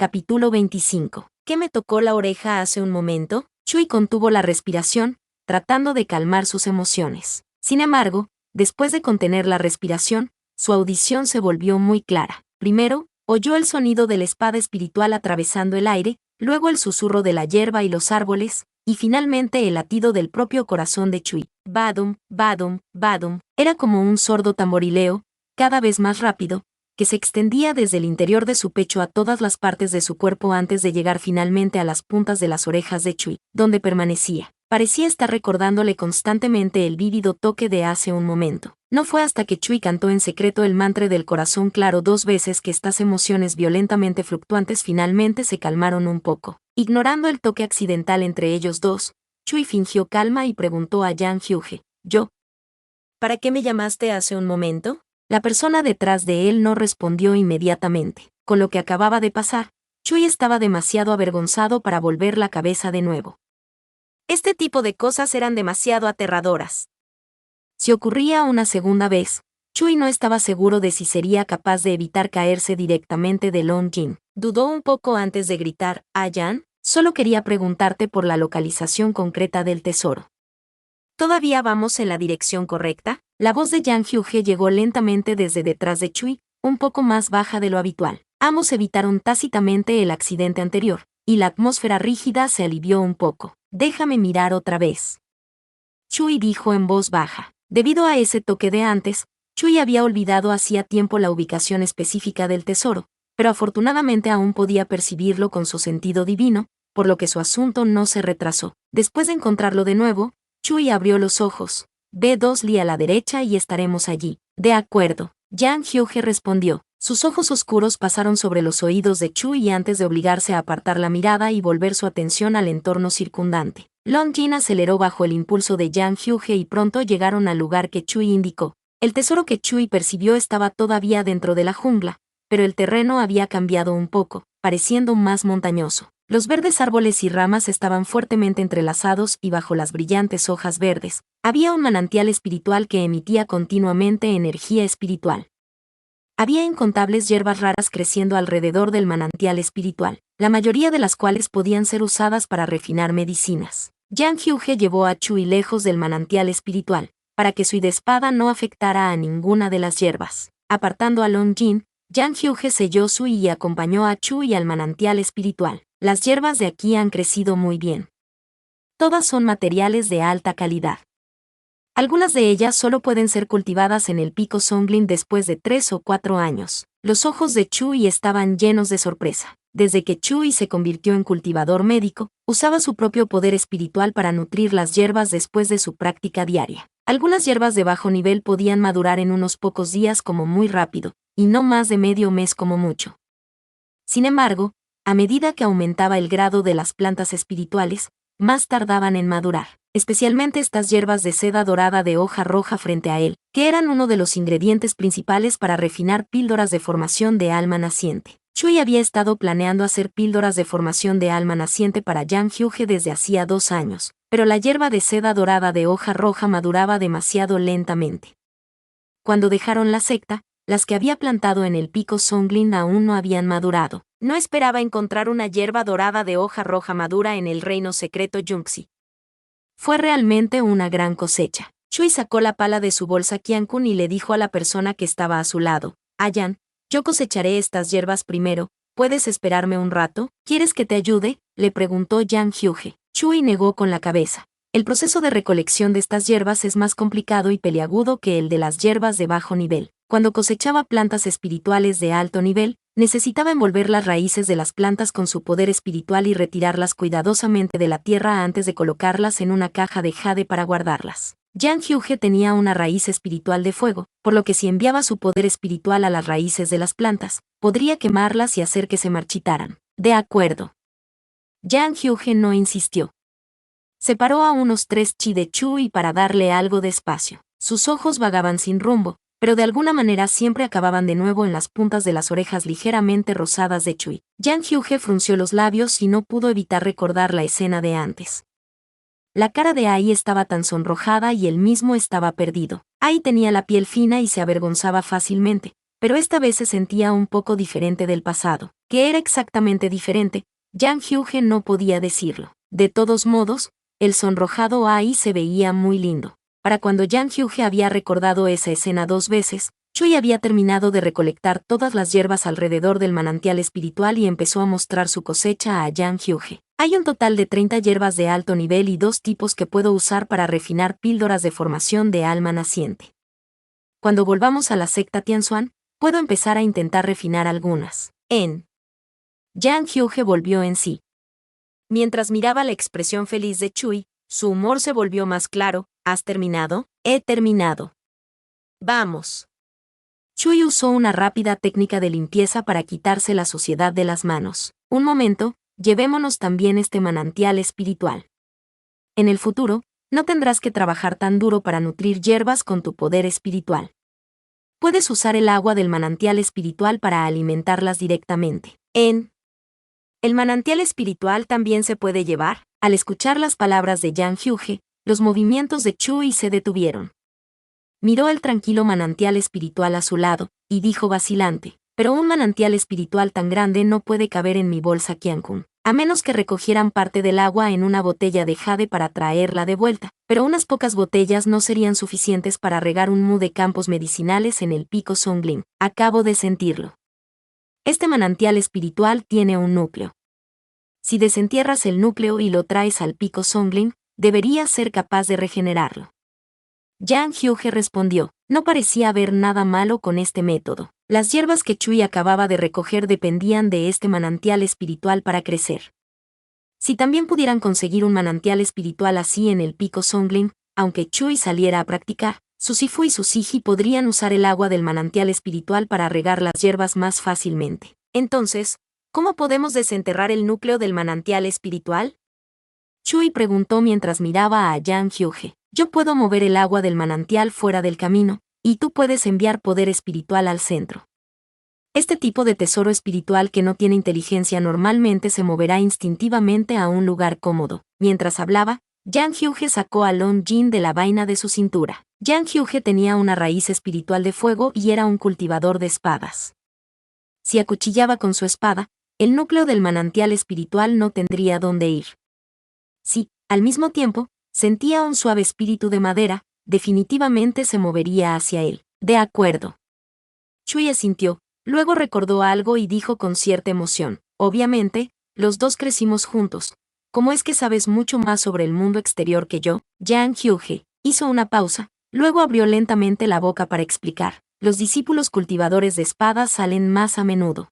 Capítulo 25. ¿Qué me tocó la oreja hace un momento? Chui contuvo la respiración, tratando de calmar sus emociones. Sin embargo, después de contener la respiración, su audición se volvió muy clara. Primero, oyó el sonido de la espada espiritual atravesando el aire, luego el susurro de la hierba y los árboles, y finalmente el latido del propio corazón de Chui. Badum, badum, badum. Era como un sordo tamborileo, cada vez más rápido, que se extendía desde el interior de su pecho a todas las partes de su cuerpo antes de llegar finalmente a las puntas de las orejas de Chui, donde permanecía. Parecía estar recordándole constantemente el vívido toque de hace un momento. No fue hasta que Chui cantó en secreto el mantra del corazón claro 2 veces que estas emociones violentamente fluctuantes finalmente se calmaron un poco. Ignorando el toque accidental entre ellos dos, Chui fingió calma y preguntó a Yang Hyuge: ¿Yo? ¿Para qué me llamaste hace un momento? La persona detrás de él no respondió inmediatamente. Con lo que acababa de pasar, Chui estaba demasiado avergonzado para volver la cabeza de nuevo. Este tipo de cosas eran demasiado aterradoras. Si ocurría una segunda vez, Chui no estaba seguro de si sería capaz de evitar caerse directamente de Long Jin. Dudó un poco antes de gritar: «Yan, solo quería preguntarte por la localización concreta del tesoro». ¿Todavía vamos en la dirección correcta? La voz de Yang Hyuge llegó lentamente desde detrás de Chui, un poco más baja de lo habitual. Ambos evitaron tácitamente el accidente anterior, y la atmósfera rígida se alivió un poco. «Déjame mirar otra vez», Chui dijo en voz baja. Debido a ese toque de antes, Chui había olvidado hacía tiempo la ubicación específica del tesoro, pero afortunadamente aún podía percibirlo con su sentido divino, por lo que su asunto no se retrasó. Después de encontrarlo de nuevo, Chui abrió los ojos. «Ve 2 li a la derecha y estaremos allí». «De acuerdo», Yang Hyuge respondió. Sus ojos oscuros pasaron sobre los oídos de Chui y antes de obligarse a apartar la mirada y volver su atención al entorno circundante, Long Jin aceleró bajo el impulso de Yang Hyuge y pronto llegaron al lugar que Chui indicó. El tesoro que Chui percibió estaba todavía dentro de la jungla, pero el terreno había cambiado un poco, pareciendo más montañoso. Los verdes árboles y ramas estaban fuertemente entrelazados y bajo las brillantes hojas verdes, había un manantial espiritual que emitía continuamente energía espiritual. Había incontables hierbas raras creciendo alrededor del manantial espiritual, la mayoría de las cuales podían ser usadas para refinar medicinas. Yang Hyuge llevó a Chui lejos del manantial espiritual, para que su espada no afectara a ninguna de las hierbas. Apartando a Long Jin, Yang Hyuge selló su y acompañó a Chui al manantial espiritual. Las hierbas de aquí han crecido muy bien. Todas son materiales de alta calidad. Algunas de ellas solo pueden ser cultivadas en el pico Songlin después de 3 o 4 años. Los ojos de Chui estaban llenos de sorpresa. Desde que Chui se convirtió en cultivador médico, usaba su propio poder espiritual para nutrir las hierbas después de su práctica diaria. Algunas hierbas de bajo nivel podían madurar en unos pocos días como muy rápido, y no más de medio mes como mucho. Sin embargo, a medida que aumentaba el grado de las plantas espirituales, más tardaban en madurar, especialmente estas hierbas de seda dorada de hoja roja frente a él, que eran uno de los ingredientes principales para refinar píldoras de formación de alma naciente. Chui había estado planeando hacer píldoras de formación de alma naciente para Yang Hyuge desde hacía 2 años, pero la hierba de seda dorada de hoja roja maduraba demasiado lentamente. Cuando dejaron la secta, las que había plantado en el pico Songlin aún no habían madurado. No esperaba encontrar una hierba dorada de hoja roja madura en el reino secreto Yunxi. Fue realmente una gran cosecha. Chui sacó la pala de su bolsa Qiankun y le dijo a la persona que estaba a su lado: «Yan, yo cosecharé estas hierbas primero, ¿puedes esperarme un rato? ¿Quieres que te ayude?», le preguntó Yang Hyuge. Chui negó con la cabeza. El proceso de recolección de estas hierbas es más complicado y peliagudo que el de las hierbas de bajo nivel. Cuando cosechaba plantas espirituales de alto nivel, necesitaba envolver las raíces de las plantas con su poder espiritual y retirarlas cuidadosamente de la tierra antes de colocarlas en una caja de jade para guardarlas. Yang Hyuge tenía una raíz espiritual de fuego, por lo que si enviaba su poder espiritual a las raíces de las plantas, podría quemarlas y hacer que se marchitaran. «De acuerdo». Yang Hyuge no insistió. Separó a unos 3 chi de Chui para darle algo de espacio. Sus ojos vagaban sin rumbo, pero de alguna manera siempre acababan de nuevo en las puntas de las orejas ligeramente rosadas de Chui. Yang Hyuge frunció los labios y no pudo evitar recordar la escena de antes. La cara de Ai estaba tan sonrojada y él mismo estaba perdido. Ai tenía la piel fina y se avergonzaba fácilmente, pero esta vez se sentía un poco diferente del pasado. ¿Qué era exactamente diferente? Yang Hyuge no podía decirlo. De todos modos, el sonrojado Ai se veía muy lindo. Para cuando Yang Hyuge había recordado esa escena 2 veces, Chui había terminado de recolectar todas las hierbas alrededor del manantial espiritual y empezó a mostrar su cosecha a Yang Hyuge. Hay un total de 30 hierbas de alto nivel y 2 tipos que puedo usar para refinar píldoras de formación de alma naciente. Cuando volvamos a la secta Tianxuan, puedo empezar a intentar refinar algunas. Yang Hyuge volvió en sí. Mientras miraba la expresión feliz de Chui, su humor se volvió más claro. ¿Has terminado? He terminado. Vamos. Chui usó una rápida técnica de limpieza para quitarse la suciedad de las manos. Un momento, llevémonos también este manantial espiritual. En el futuro, no tendrás que trabajar tan duro para nutrir hierbas con tu poder espiritual. Puedes usar el agua del manantial espiritual para alimentarlas directamente. ¿El manantial espiritual también se puede llevar? Al escuchar las palabras de Yang Hyuge, los movimientos de Chui se detuvieron. Miró el tranquilo manantial espiritual a su lado, y dijo vacilante, pero un manantial espiritual tan grande no puede caber en mi bolsa Qiankun, a menos que recogieran parte del agua en una botella de jade para traerla de vuelta, pero unas pocas botellas no serían suficientes para regar un mu de campos medicinales en el pico Songling. Acabo de sentirlo. Este manantial espiritual tiene un núcleo. Si desentierras el núcleo y lo traes al pico Songling, deberías ser capaz de regenerarlo. Yang Hyuge respondió, no parecía haber nada malo con este método. Las hierbas que Chui acababa de recoger dependían de este manantial espiritual para crecer. Si también pudieran conseguir un manantial espiritual así en el pico Songling, aunque Chui saliera a practicar, su Sifu y su Siji podrían usar el agua del manantial espiritual para regar las hierbas más fácilmente. Entonces, ¿cómo podemos desenterrar el núcleo del manantial espiritual? Chui preguntó mientras miraba a Yang Hyuge. Yo puedo mover el agua del manantial fuera del camino, y tú puedes enviar poder espiritual al centro. Este tipo de tesoro espiritual que no tiene inteligencia normalmente se moverá instintivamente a un lugar cómodo. Mientras hablaba, Yang Hyuge sacó a Long Jin de la vaina de su cintura. Yang Hyuge tenía una raíz espiritual de fuego y era un cultivador de espadas. Si acuchillaba con su espada, el núcleo del manantial espiritual no tendría dónde ir. Si, al mismo tiempo, sentía un suave espíritu de madera, definitivamente se movería hacia él. De acuerdo. Chui asintió, luego recordó algo y dijo con cierta emoción, obviamente, los dos crecimos juntos. ¿Cómo es que sabes mucho más sobre el mundo exterior que yo? Yang Hyuge hizo una pausa, luego abrió lentamente la boca para explicar. Los discípulos cultivadores de espadas salen más a menudo.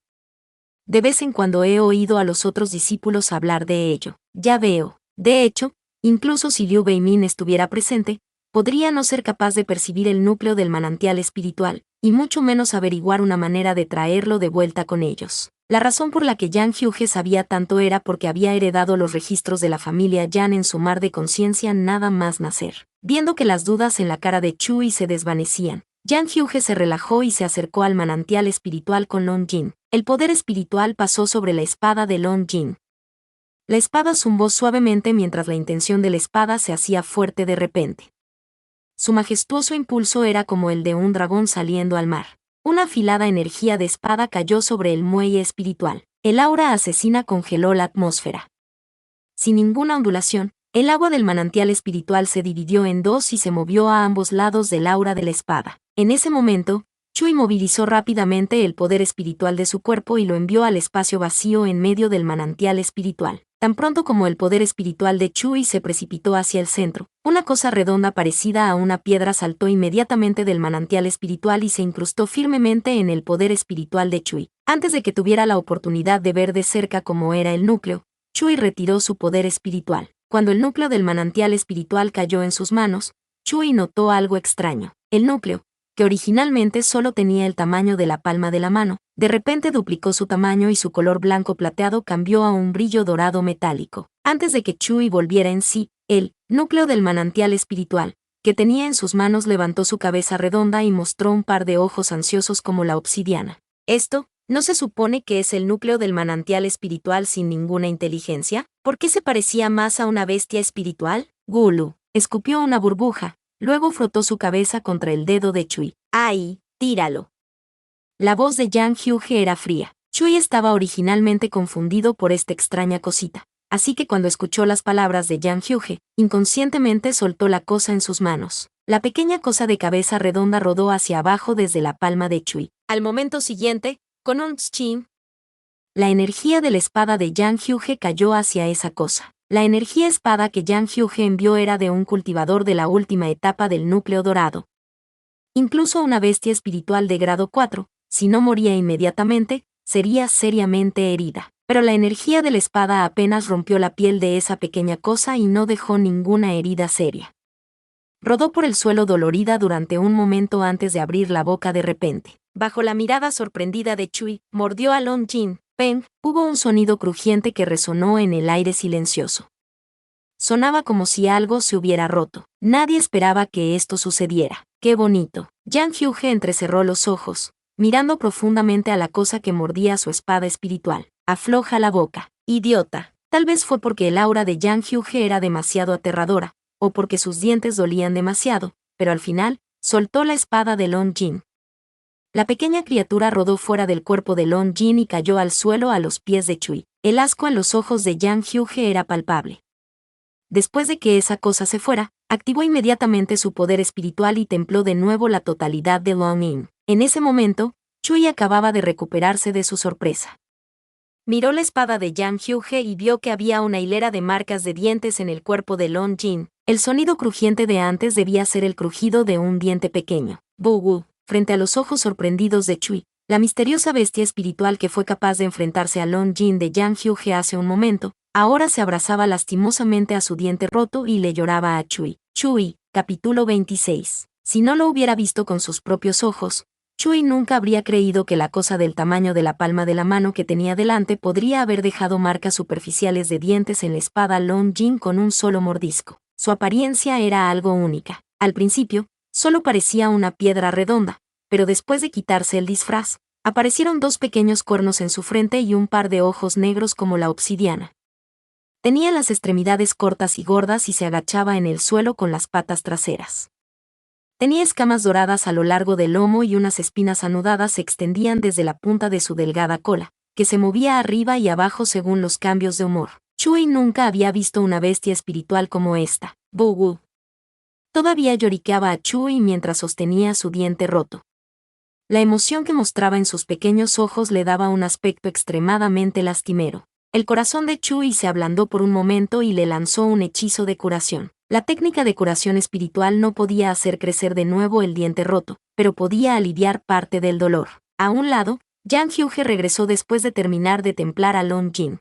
De vez en cuando he oído a los otros discípulos hablar de ello. Ya veo. De hecho, incluso si Liu Beimin estuviera presente, podría no ser capaz de percibir el núcleo del manantial espiritual, y mucho menos averiguar una manera de traerlo de vuelta con ellos. La razón por la que Yang Hyuge sabía tanto era porque había heredado los registros de la familia Yan en su mar de conciencia nada más nacer. Viendo que las dudas en la cara de Chui se desvanecían, Yang Hyuge se relajó y se acercó al manantial espiritual con Long Jin. El poder espiritual pasó sobre la espada de Long Jin. La espada zumbó suavemente mientras la intención de la espada se hacía fuerte de repente. Su majestuoso impulso era como el de un dragón saliendo al mar. Una afilada energía de espada cayó sobre el muelle espiritual. El aura asesina congeló la atmósfera. Sin ninguna ondulación, el agua del manantial espiritual se dividió en dos y se movió a ambos lados del aura de la espada. En ese momento, Chui movilizó rápidamente el poder espiritual de su cuerpo y lo envió al espacio vacío en medio del manantial espiritual. Tan pronto como el poder espiritual de Chui se precipitó hacia el centro, una cosa redonda parecida a una piedra saltó inmediatamente del manantial espiritual y se incrustó firmemente en el poder espiritual de Chui. Antes de que tuviera la oportunidad de ver de cerca cómo era el núcleo, Chui retiró su poder espiritual. Cuando el núcleo del manantial espiritual cayó en sus manos, Chui notó algo extraño. El núcleo, que originalmente solo tenía el tamaño de la palma de la mano, de repente duplicó su tamaño y su color blanco plateado cambió a un brillo dorado metálico. Antes de que Chui volviera en sí, el núcleo del manantial espiritual, que tenía en sus manos levantó su cabeza redonda y mostró un par de ojos ansiosos como la obsidiana. ¿Esto no se supone que es el núcleo del manantial espiritual sin ninguna inteligencia? ¿Por qué se parecía más a una bestia espiritual? Gulu escupió una burbuja. Luego frotó su cabeza contra el dedo de Chui. ¡Ay, tíralo! La voz de Yang Hyuge era fría. Chui estaba originalmente confundido por esta extraña cosita, así que cuando escuchó las palabras de Yang Hyuge, inconscientemente soltó la cosa en sus manos. La pequeña cosa de cabeza redonda rodó hacia abajo desde la palma de Chui. Al momento siguiente, con un tsching, la energía de la espada de Yang Hyuge cayó hacia esa cosa. La energía espada que Yang Hyuge envió era de un cultivador de la última etapa del núcleo dorado. Incluso una bestia espiritual de grado 4, si no moría inmediatamente, sería seriamente herida. Pero la energía de la espada apenas rompió la piel de esa pequeña cosa y no dejó ninguna herida seria. Rodó por el suelo dolorida durante un momento antes de abrir la boca de repente. Bajo la mirada sorprendida de Chui, mordió a Long Jin. Peng, hubo un sonido crujiente que resonó en el aire silencioso. Sonaba como si algo se hubiera roto. Nadie esperaba que esto sucediera. ¡Qué bonito! Yang Hyuge entrecerró los ojos, mirando profundamente a la cosa que mordía su espada espiritual. Afloja la boca. Idiota. Tal vez fue porque el aura de Yang Hyuge era demasiado aterradora, o porque sus dientes dolían demasiado, pero al final, soltó la espada de Long Jin. La pequeña criatura rodó fuera del cuerpo de Long Jin y cayó al suelo a los pies de Chui. El asco en los ojos de Yang Hyuge era palpable. Después de que esa cosa se fuera, activó inmediatamente su poder espiritual y templó de nuevo la totalidad de Long Jin. En ese momento, Chui acababa de recuperarse de su sorpresa. Miró la espada de Yang Hyuge y vio que había una hilera de marcas de dientes en el cuerpo de Long Jin. El sonido crujiente de antes debía ser el crujido de un diente pequeño. Bugu. Frente a los ojos sorprendidos de Chui, la misteriosa bestia espiritual que fue capaz de enfrentarse a Long Jin de Yang Hyuge hace un momento, ahora se abrazaba lastimosamente a su diente roto y le lloraba a Chui. Chui, capítulo 26. Si no lo hubiera visto con sus propios ojos, Chui nunca habría creído que la cosa del tamaño de la palma de la mano que tenía delante podría haber dejado marcas superficiales de dientes en la espada Long Jin con un solo mordisco. Su apariencia era algo única. Al principio, solo parecía una piedra redonda, pero después de quitarse el disfraz, aparecieron dos pequeños cuernos en su frente y un par de ojos negros como la obsidiana. Tenía las extremidades cortas y gordas y se agachaba en el suelo con las patas traseras. Tenía escamas doradas a lo largo del lomo y unas espinas anudadas se extendían desde la punta de su delgada cola, que se movía arriba y abajo según los cambios de humor. Chui nunca había visto una bestia espiritual como esta. Bugu. Todavía lloriqueaba a Chui mientras sostenía su diente roto. La emoción que mostraba en sus pequeños ojos le daba un aspecto extremadamente lastimero. El corazón de Chui se ablandó por un momento y le lanzó un hechizo de curación. La técnica de curación espiritual no podía hacer crecer de nuevo el diente roto, pero podía aliviar parte del dolor. A un lado, Yang Hyuge regresó después de terminar de templar a Long Jin.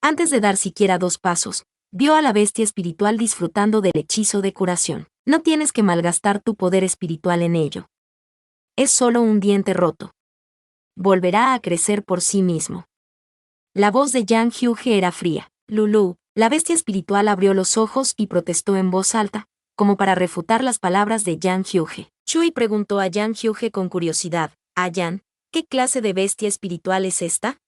Antes de dar siquiera 2 pasos, vio a la bestia espiritual disfrutando del hechizo de curación. No tienes que malgastar tu poder espiritual en ello. Es solo un diente roto. Volverá a crecer por sí mismo. La voz de Yang Hyuge era fría. Lulu, la bestia espiritual abrió los ojos y protestó en voz alta, como para refutar las palabras de Yang Hyuge. Chui preguntó a Yang Hyuge con curiosidad. Yan, ¿qué clase de bestia espiritual es esta?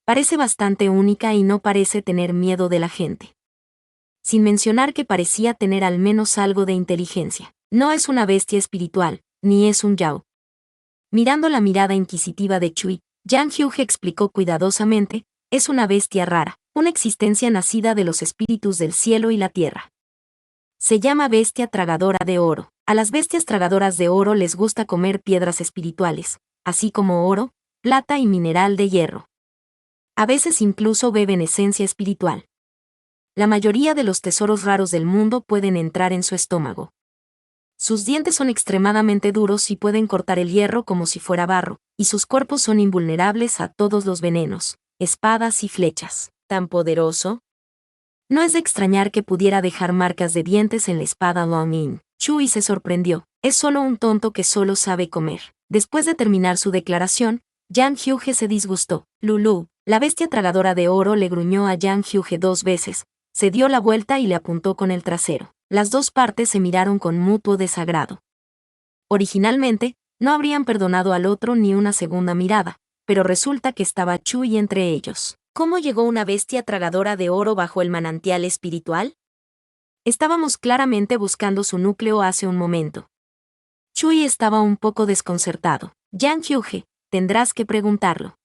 Parece bastante única y no parece tener miedo de la gente. Sin mencionar que parecía tener al menos algo de inteligencia. No es una bestia espiritual, ni es un yao. Mirando la mirada inquisitiva de Chui, Yang Hyuge explicó cuidadosamente, es una bestia rara, una existencia nacida de los espíritus del cielo y la tierra. Se llama bestia tragadora de oro. A las bestias tragadoras de oro les gusta comer piedras espirituales, así como oro, plata y mineral de hierro. A veces incluso beben esencia espiritual. La mayoría de los tesoros raros del mundo pueden entrar en su estómago. Sus dientes son extremadamente duros y pueden cortar el hierro como si fuera barro, y sus cuerpos son invulnerables a todos los venenos, espadas y flechas. ¿Tan poderoso? No es de extrañar que pudiera dejar marcas de dientes en la espada Long Jin. Chui se sorprendió. Es solo un tonto que solo sabe comer. Después de terminar su declaración, Yang Hyuge se disgustó. Lulu, la bestia tragadora de oro, le gruñó a Yang Hyuge 2 veces, se dio la vuelta y le apuntó con el trasero. Las dos partes se miraron con mutuo desagrado. Originalmente, no habrían perdonado al otro ni una segunda mirada, pero resulta que estaba Chui entre ellos. ¿Cómo llegó una bestia tragadora de oro bajo el manantial espiritual? Estábamos claramente buscando su núcleo hace un momento. Chui estaba un poco desconcertado. Yang Hyuge, tendrás que preguntarlo.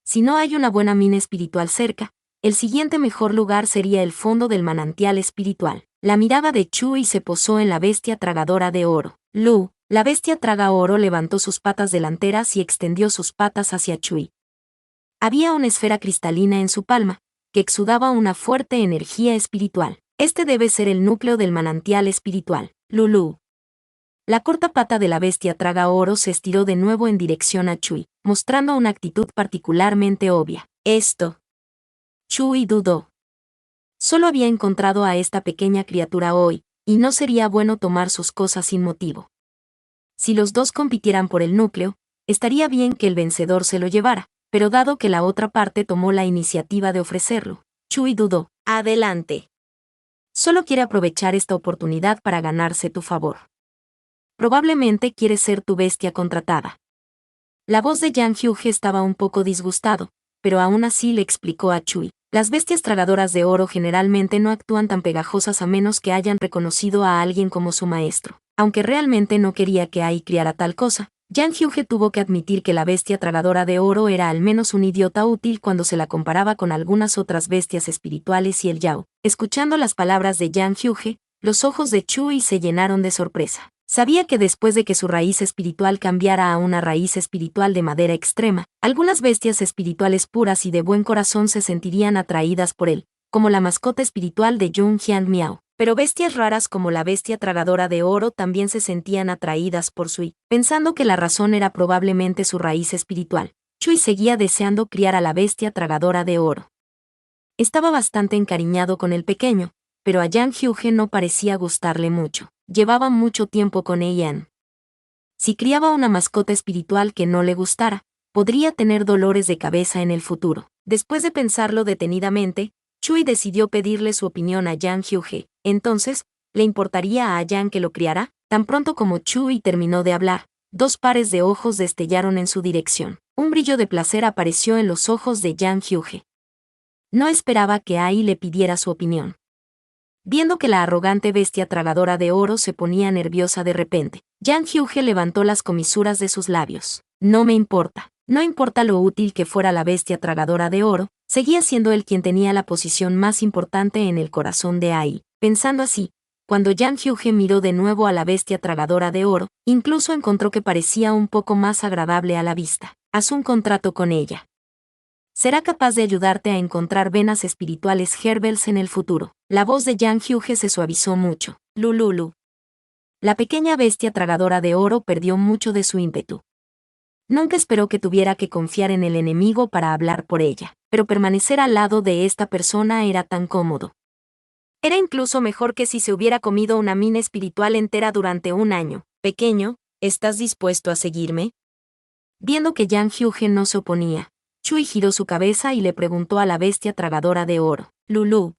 Si no hay una buena mina espiritual cerca, el siguiente mejor lugar sería el fondo del manantial espiritual. La mirada de Chui se posó en la bestia tragadora de oro. Lu, la bestia traga oro, levantó sus patas delanteras y extendió sus patas hacia Chui. Había una esfera cristalina en su palma, que exudaba una fuerte energía espiritual. Este debe ser el núcleo del manantial espiritual. Lulu. La corta pata de la bestia traga oro se estiró de nuevo en dirección a Chui, mostrando una actitud particularmente obvia. Esto. Chui dudó. Solo había encontrado a esta pequeña criatura hoy, y no sería bueno tomar sus cosas sin motivo. Si los dos compitieran por el núcleo, estaría bien que el vencedor se lo llevara, pero dado que la otra parte tomó la iniciativa de ofrecerlo, Chui dudó. Adelante. Solo quiere aprovechar esta oportunidad para ganarse tu favor. Probablemente quiere ser tu bestia contratada. La voz de Yang Hyuge estaba un poco disgustado, pero aún así le explicó a Chui. Las bestias tragadoras de oro generalmente no actúan tan pegajosas a menos que hayan reconocido a alguien como su maestro. Aunque realmente no quería que Ai criara tal cosa, Yang Hyuge tuvo que admitir que la bestia tragadora de oro era al menos un idiota útil cuando se la comparaba con algunas otras bestias espirituales y el Yao. Escuchando las palabras de Yang Hyuge, los ojos de Chui se llenaron de sorpresa. Sabía que después de que su raíz espiritual cambiara a una raíz espiritual de madera extrema, algunas bestias espirituales puras y de buen corazón se sentirían atraídas por él, como la mascota espiritual de Jung Hyang Miao. Pero bestias raras como la bestia tragadora de oro también se sentían atraídas por Chui. Pensando que la razón era probablemente su raíz espiritual, Chui seguía deseando criar a la bestia tragadora de oro. Estaba bastante encariñado con el pequeño, pero a Yang Hyuge no parecía gustarle mucho. Llevaba mucho tiempo con Heian. Si criaba una mascota espiritual que no le gustara, podría tener dolores de cabeza en el futuro. Después de pensarlo detenidamente, Chui decidió pedirle su opinión a Yang Hyuge. Entonces, ¿le importaría a Yang que lo criara? Tan pronto como Chui terminó de hablar, dos pares de ojos destellaron en su dirección. Un brillo de placer apareció en los ojos de Yang Hyuge. No esperaba que Ai le pidiera su opinión. Viendo que la arrogante bestia tragadora de oro se ponía nerviosa de repente, Yang Hyuge levantó las comisuras de sus labios. No me importa. No importa lo útil que fuera la bestia tragadora de oro, seguía siendo él quien tenía la posición más importante en el corazón de Ai. Pensando así, cuando Yang Hyuge miró de nuevo a la bestia tragadora de oro, incluso encontró que parecía un poco más agradable a la vista. Haz un contrato con ella. Será capaz de ayudarte a encontrar venas espirituales Herbels en el futuro. La voz de Yang Hyuge se suavizó mucho. Lululu. La pequeña bestia tragadora de oro perdió mucho de su ímpetu. Nunca esperó que tuviera que confiar en el enemigo para hablar por ella, pero permanecer al lado de esta persona era tan cómodo. Era incluso mejor que si se hubiera comido una mina espiritual entera durante un año. Pequeño, ¿estás dispuesto a seguirme? Viendo que Yang Hyuge no se oponía, Chui giró su cabeza y le preguntó a la bestia tragadora de oro. Lulu.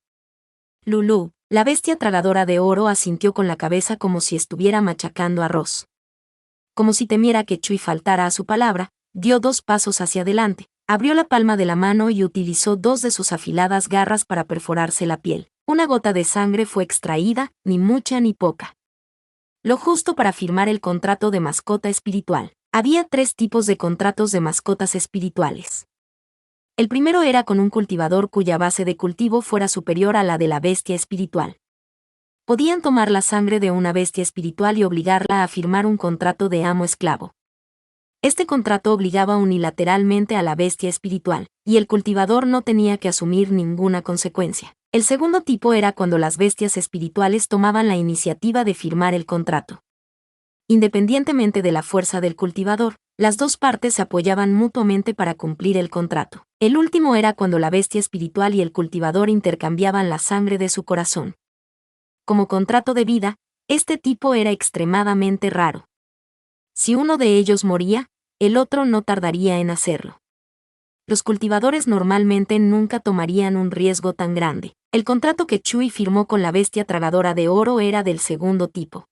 Lulu, la bestia tragadora de oro asintió con la cabeza como si estuviera machacando arroz. Como si temiera que Chui faltara a su palabra, dio 2 pasos hacia adelante, abrió la palma de la mano y utilizó 2 de sus afiladas garras para perforarse la piel. Una gota de sangre fue extraída, ni mucha ni poca. Lo justo para firmar el contrato de mascota espiritual. Había 3 tipos de contratos de mascotas espirituales. El primero era con un cultivador cuya base de cultivo fuera superior a la de la bestia espiritual. Podían tomar la sangre de una bestia espiritual y obligarla a firmar un contrato de amo-esclavo. Este contrato obligaba unilateralmente a la bestia espiritual, y el cultivador no tenía que asumir ninguna consecuencia. El segundo tipo era cuando las bestias espirituales tomaban la iniciativa de firmar el contrato. Independientemente de la fuerza del cultivador, las 2 partes se apoyaban mutuamente para cumplir el contrato. El último era cuando la bestia espiritual y el cultivador intercambiaban la sangre de su corazón. Como contrato de vida, este tipo era extremadamente raro. Si uno de ellos moría, el otro no tardaría en hacerlo. Los cultivadores normalmente nunca tomarían un riesgo tan grande. El contrato que Chui firmó con la bestia tragadora de oro era del segundo tipo.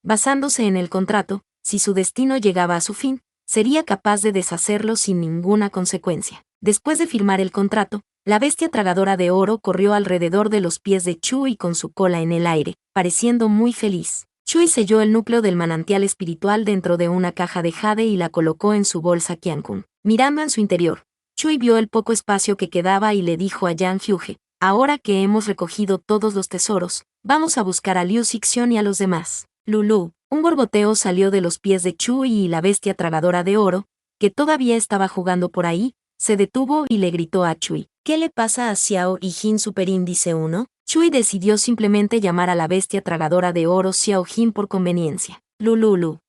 Basándose en el contrato, si su destino llegaba a su fin, sería capaz de deshacerlo sin ninguna consecuencia. Después de firmar el contrato, la bestia tragadora de oro corrió alrededor de los pies de Chui con su cola en el aire, pareciendo muy feliz. Chui selló el núcleo del manantial espiritual dentro de una caja de jade y la colocó en su bolsa Qiankun. Mirando en su interior, Chui vio el poco espacio que quedaba y le dijo a Yang Hyuge: ahora que hemos recogido todos los tesoros, vamos a buscar a Liu Xixian y a los demás. Lulu. Un borboteo salió de los pies de Chui y la bestia tragadora de oro, que todavía estaba jugando por ahí, se detuvo y le gritó a Chui: ¿qué le pasa a Xiao y Jin Superíndice 1? Chui decidió simplemente llamar a la bestia tragadora de oro Xiao Jin por conveniencia. Lululu.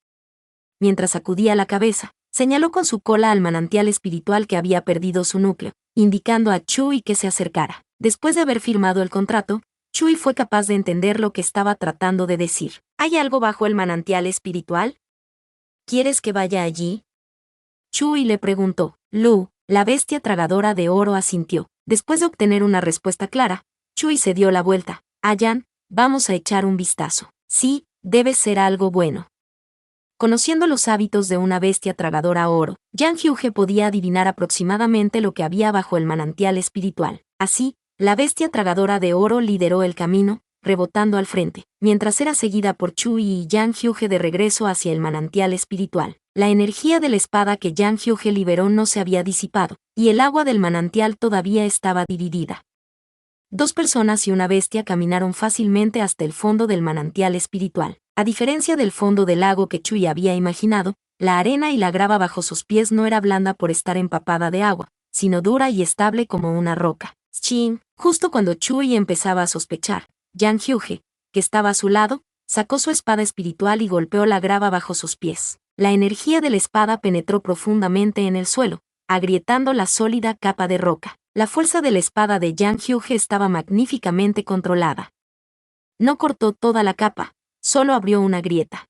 Mientras sacudía la cabeza, señaló con su cola al manantial espiritual que había perdido su núcleo, indicando a Chui que se acercara. Después de haber firmado el contrato, Chui fue capaz de entender lo que estaba tratando de decir. ¿Hay algo bajo el manantial espiritual? ¿Quieres que vaya allí? Chui le preguntó. Lu, la bestia tragadora de oro, asintió. Después de obtener una respuesta clara, Chui se dio la vuelta. Ayan, vamos a echar un vistazo. Sí, debe ser algo bueno. Conociendo los hábitos de una bestia tragadora oro, Yang Hyuge podía adivinar aproximadamente lo que había bajo el manantial espiritual. Así, la bestia tragadora de oro lideró el camino, rebotando al frente, mientras era seguida por Chui y Yang Hyuge de regreso hacia el manantial espiritual. La energía de la espada que Yang Hyuge liberó no se había disipado, y el agua del manantial todavía estaba dividida. Dos personas y una bestia caminaron fácilmente hasta el fondo del manantial espiritual. A diferencia del fondo del lago que Chui había imaginado, la arena y la grava bajo sus pies no era blanda por estar empapada de agua, sino dura y estable como una roca. Chin. Justo cuando Chui empezaba a sospechar, Yang Hyuge, que estaba a su lado, sacó su espada espiritual y golpeó la grava bajo sus pies. La energía de la espada penetró profundamente en el suelo, agrietando la sólida capa de roca. La fuerza de la espada de Yang Hyuge estaba magníficamente controlada. No cortó toda la capa, solo abrió una grieta.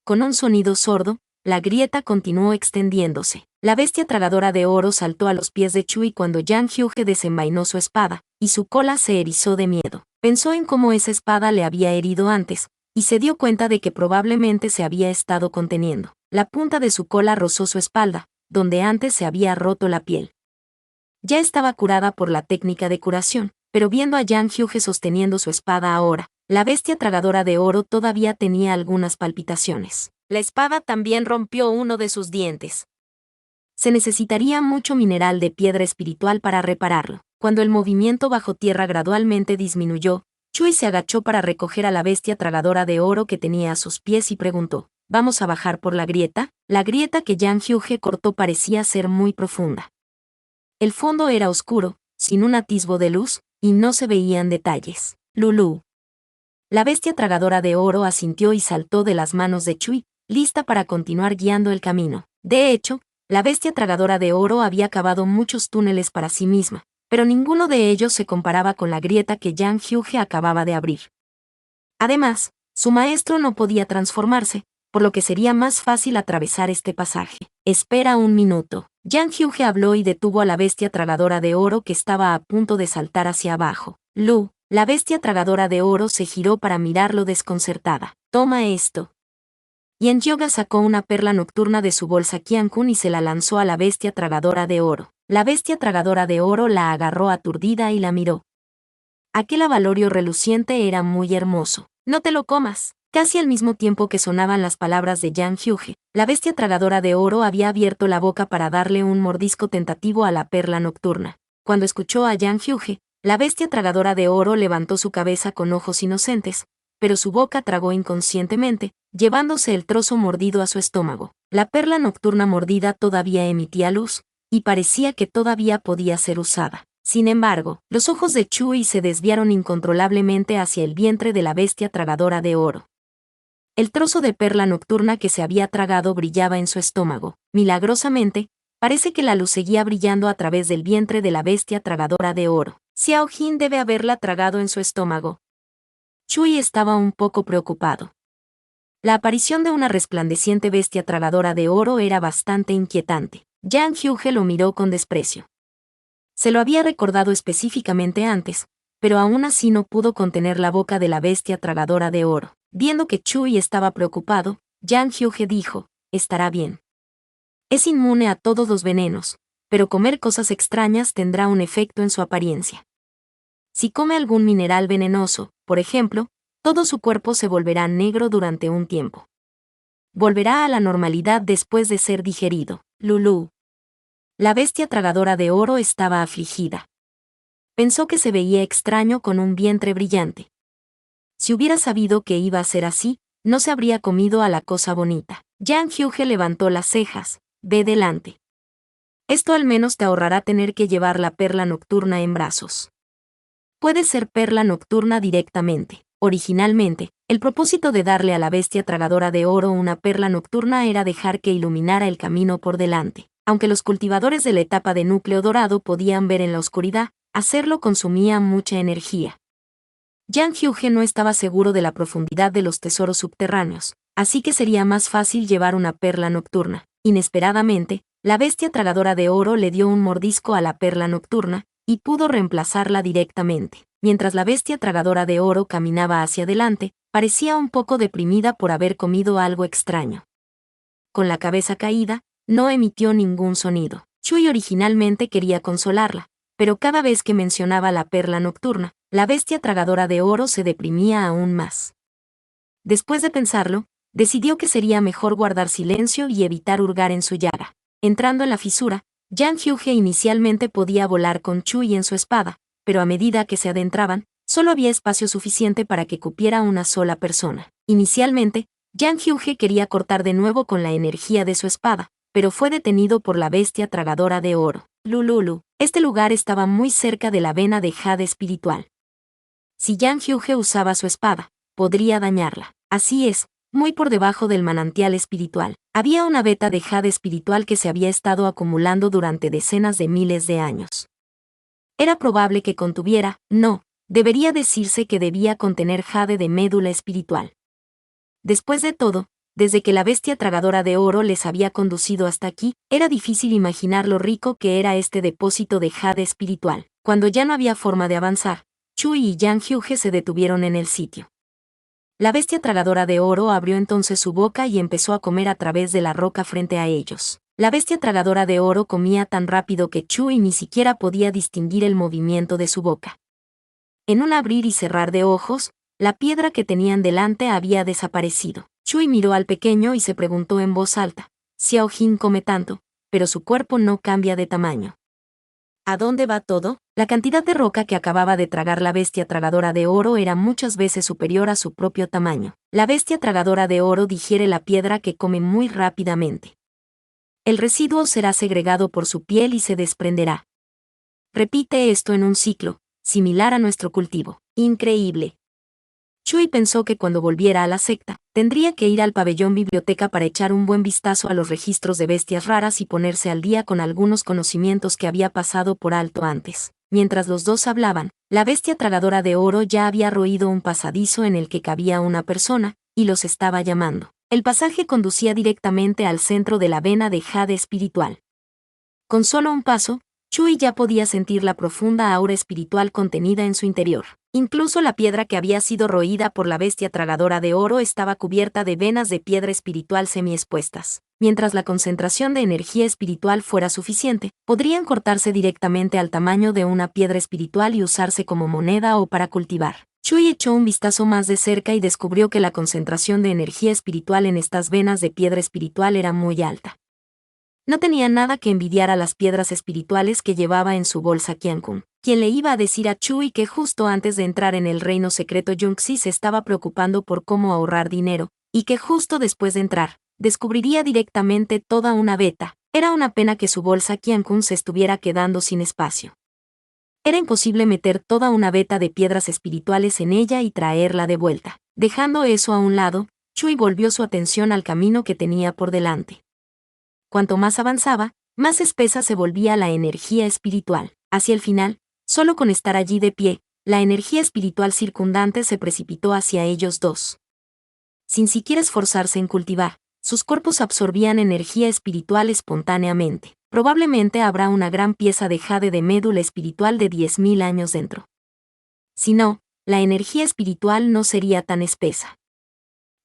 Con un sonido sordo, la grieta continuó extendiéndose. La bestia tragadora de oro saltó a los pies de Chui cuando Yang Hyuge desenvainó su espada, y su cola se erizó de miedo. Pensó en cómo esa espada le había herido antes, y se dio cuenta de que probablemente se había estado conteniendo. La punta de su cola rozó su espalda, donde antes se había roto la piel. Ya estaba curada por la técnica de curación, pero viendo a Yang Hyuge sosteniendo su espada ahora, la bestia tragadora de oro todavía tenía algunas palpitaciones. La espada también rompió uno de sus dientes. Se necesitaría mucho mineral de piedra espiritual para repararlo. Cuando el movimiento bajo tierra gradualmente disminuyó, Chui se agachó para recoger a la bestia tragadora de oro que tenía a sus pies y preguntó: ¿vamos a bajar por la grieta? La grieta que Yang Hyuge cortó parecía ser muy profunda. El fondo era oscuro, sin un atisbo de luz, y no se veían detalles. Lulu. La bestia tragadora de oro asintió y saltó de las manos de Chui, lista para continuar guiando el camino. De hecho, la bestia tragadora de oro había cavado muchos túneles para sí misma, pero ninguno de ellos se comparaba con la grieta que Yang Hyuge acababa de abrir. Además, su maestro no podía transformarse, por lo que sería más fácil atravesar este pasaje. Espera un minuto. Yang Hyuge habló y detuvo a la bestia tragadora de oro que estaba a punto de saltar hacia abajo. Lu, la bestia tragadora de oro se giró para mirarlo desconcertada. Toma esto. Yen Yoga sacó una perla nocturna de su bolsa Qiankun y se la lanzó a la bestia tragadora de oro. La bestia tragadora de oro la agarró aturdida y la miró. Aquel avalorio reluciente era muy hermoso. No te lo comas. Casi al mismo tiempo que sonaban las palabras de Yang Hyuge, la bestia tragadora de oro había abierto la boca para darle un mordisco tentativo a la perla nocturna. Cuando escuchó a Yang Hyuge, la bestia tragadora de oro levantó su cabeza con ojos inocentes, pero su boca tragó inconscientemente, llevándose el trozo mordido a su estómago. La perla nocturna mordida todavía emitía luz, y parecía que todavía podía ser usada. Sin embargo, los ojos de Chui se desviaron incontrolablemente hacia el vientre de la bestia tragadora de oro. El trozo de perla nocturna que se había tragado brillaba en su estómago. Milagrosamente, parece que la luz seguía brillando a través del vientre de la bestia tragadora de oro. Xiao Jin debe haberla tragado en su estómago. Chui estaba un poco preocupado. La aparición de una resplandeciente bestia tragadora de oro era bastante inquietante. Yang Hyuge lo miró con desprecio. Se lo había recordado específicamente antes, pero aún así no pudo contener la boca de la bestia tragadora de oro. Viendo que Chui estaba preocupado, Yang Hyuge dijo: estará bien. Es inmune a todos los venenos, pero comer cosas extrañas tendrá un efecto en su apariencia. Si come algún mineral venenoso, por ejemplo, todo su cuerpo se volverá negro durante un tiempo. Volverá a la normalidad después de ser digerido. Lulú. La bestia tragadora de oro estaba afligida. Pensó que se veía extraño con un vientre brillante. Si hubiera sabido que iba a ser así, no se habría comido a la cosa bonita. Yang Hyuge levantó las cejas. Ve delante. Esto al menos te ahorrará tener que llevar la perla nocturna en brazos. Puede ser perla nocturna directamente. Originalmente, el propósito de darle a la bestia tragadora de oro una perla nocturna era dejar que iluminara el camino por delante. Aunque los cultivadores de la etapa de núcleo dorado podían ver en la oscuridad, hacerlo consumía mucha energía. Yang Hyuge no estaba seguro de la profundidad de los tesoros subterráneos, así que sería más fácil llevar una perla nocturna. Inesperadamente, la bestia tragadora de oro le dio un mordisco a la perla nocturna, y pudo reemplazarla directamente. Mientras la bestia tragadora de oro caminaba hacia adelante, parecía un poco deprimida por haber comido algo extraño. Con la cabeza caída, no emitió ningún sonido. Chui originalmente quería consolarla, pero cada vez que mencionaba la perla nocturna, la bestia tragadora de oro se deprimía aún más. Después de pensarlo, decidió que sería mejor guardar silencio y evitar hurgar en su llaga. Entrando en la fisura, Yang Hyuge inicialmente podía volar con Chui en su espada, pero a medida que se adentraban, solo había espacio suficiente para que cupiera una sola persona. Inicialmente, Yang Hyuge quería cortar de nuevo con la energía de su espada, pero fue detenido por la bestia tragadora de oro. Lululu. Este lugar estaba muy cerca de la vena de jade espiritual. Si Yang Hyuge usaba su espada, podría dañarla. Así es, muy por debajo del manantial espiritual, había una veta de jade espiritual que se había estado acumulando durante decenas de miles de años. Era probable que contuviera, no, debería decirse que debía contener jade de médula espiritual. Después de todo, desde que la bestia tragadora de oro les había conducido hasta aquí, era difícil imaginar lo rico que era este depósito de jade espiritual. Cuando ya no había forma de avanzar, Chui y Yang Hyuge se detuvieron en el sitio. La bestia tragadora de oro abrió entonces su boca y empezó a comer a través de la roca frente a ellos. La bestia tragadora de oro comía tan rápido que Chui ni siquiera podía distinguir el movimiento de su boca. En un abrir y cerrar de ojos, la piedra que tenían delante había desaparecido. Chui miró al pequeño y se preguntó en voz alta: Xiao Jin come tanto, pero su cuerpo no cambia de tamaño. ¿A dónde va todo? La cantidad de roca que acababa de tragar la bestia tragadora de oro era muchas veces superior a su propio tamaño. La bestia tragadora de oro digiere la piedra que come muy rápidamente. El residuo será segregado por su piel y se desprenderá. Repite esto en un ciclo, similar a nuestro cultivo. Increíble. Chui pensó que cuando volviera a la secta, tendría que ir al pabellón biblioteca para echar un buen vistazo a los registros de bestias raras y ponerse al día con algunos conocimientos que había pasado por alto antes. Mientras los dos hablaban, la bestia tragadora de oro ya había roído un pasadizo en el que cabía una persona, y los estaba llamando. El pasaje conducía directamente al centro de la vena de jade espiritual. Con solo un paso, Chui ya podía sentir la profunda aura espiritual contenida en su interior. Incluso la piedra que había sido roída por la bestia tragadora de oro estaba cubierta de venas de piedra espiritual semiexpuestas. Mientras la concentración de energía espiritual fuera suficiente, podrían cortarse directamente al tamaño de una piedra espiritual y usarse como moneda o para cultivar. Chui echó un vistazo más de cerca y descubrió que la concentración de energía espiritual en estas venas de piedra espiritual era muy alta. No tenía nada que envidiar a las piedras espirituales que llevaba en su bolsa Qiankun, quien le iba a decir a Chui que justo antes de entrar en el reino secreto Yunxi se estaba preocupando por cómo ahorrar dinero, y que justo después de entrar, descubriría directamente toda una veta. Era una pena que su bolsa Qiankun se estuviera quedando sin espacio. Era imposible meter toda una veta de piedras espirituales en ella y traerla de vuelta. Dejando eso a un lado, Chui volvió su atención al camino que tenía por delante. Cuanto más avanzaba, más espesa se volvía la energía espiritual. Hacia el final, solo con estar allí de pie, la energía espiritual circundante se precipitó hacia ellos dos. Sin siquiera esforzarse en cultivar, sus cuerpos absorbían energía espiritual espontáneamente. Probablemente habrá una gran pieza de jade de médula espiritual de 10.000 años dentro. Si no, la energía espiritual no sería tan espesa.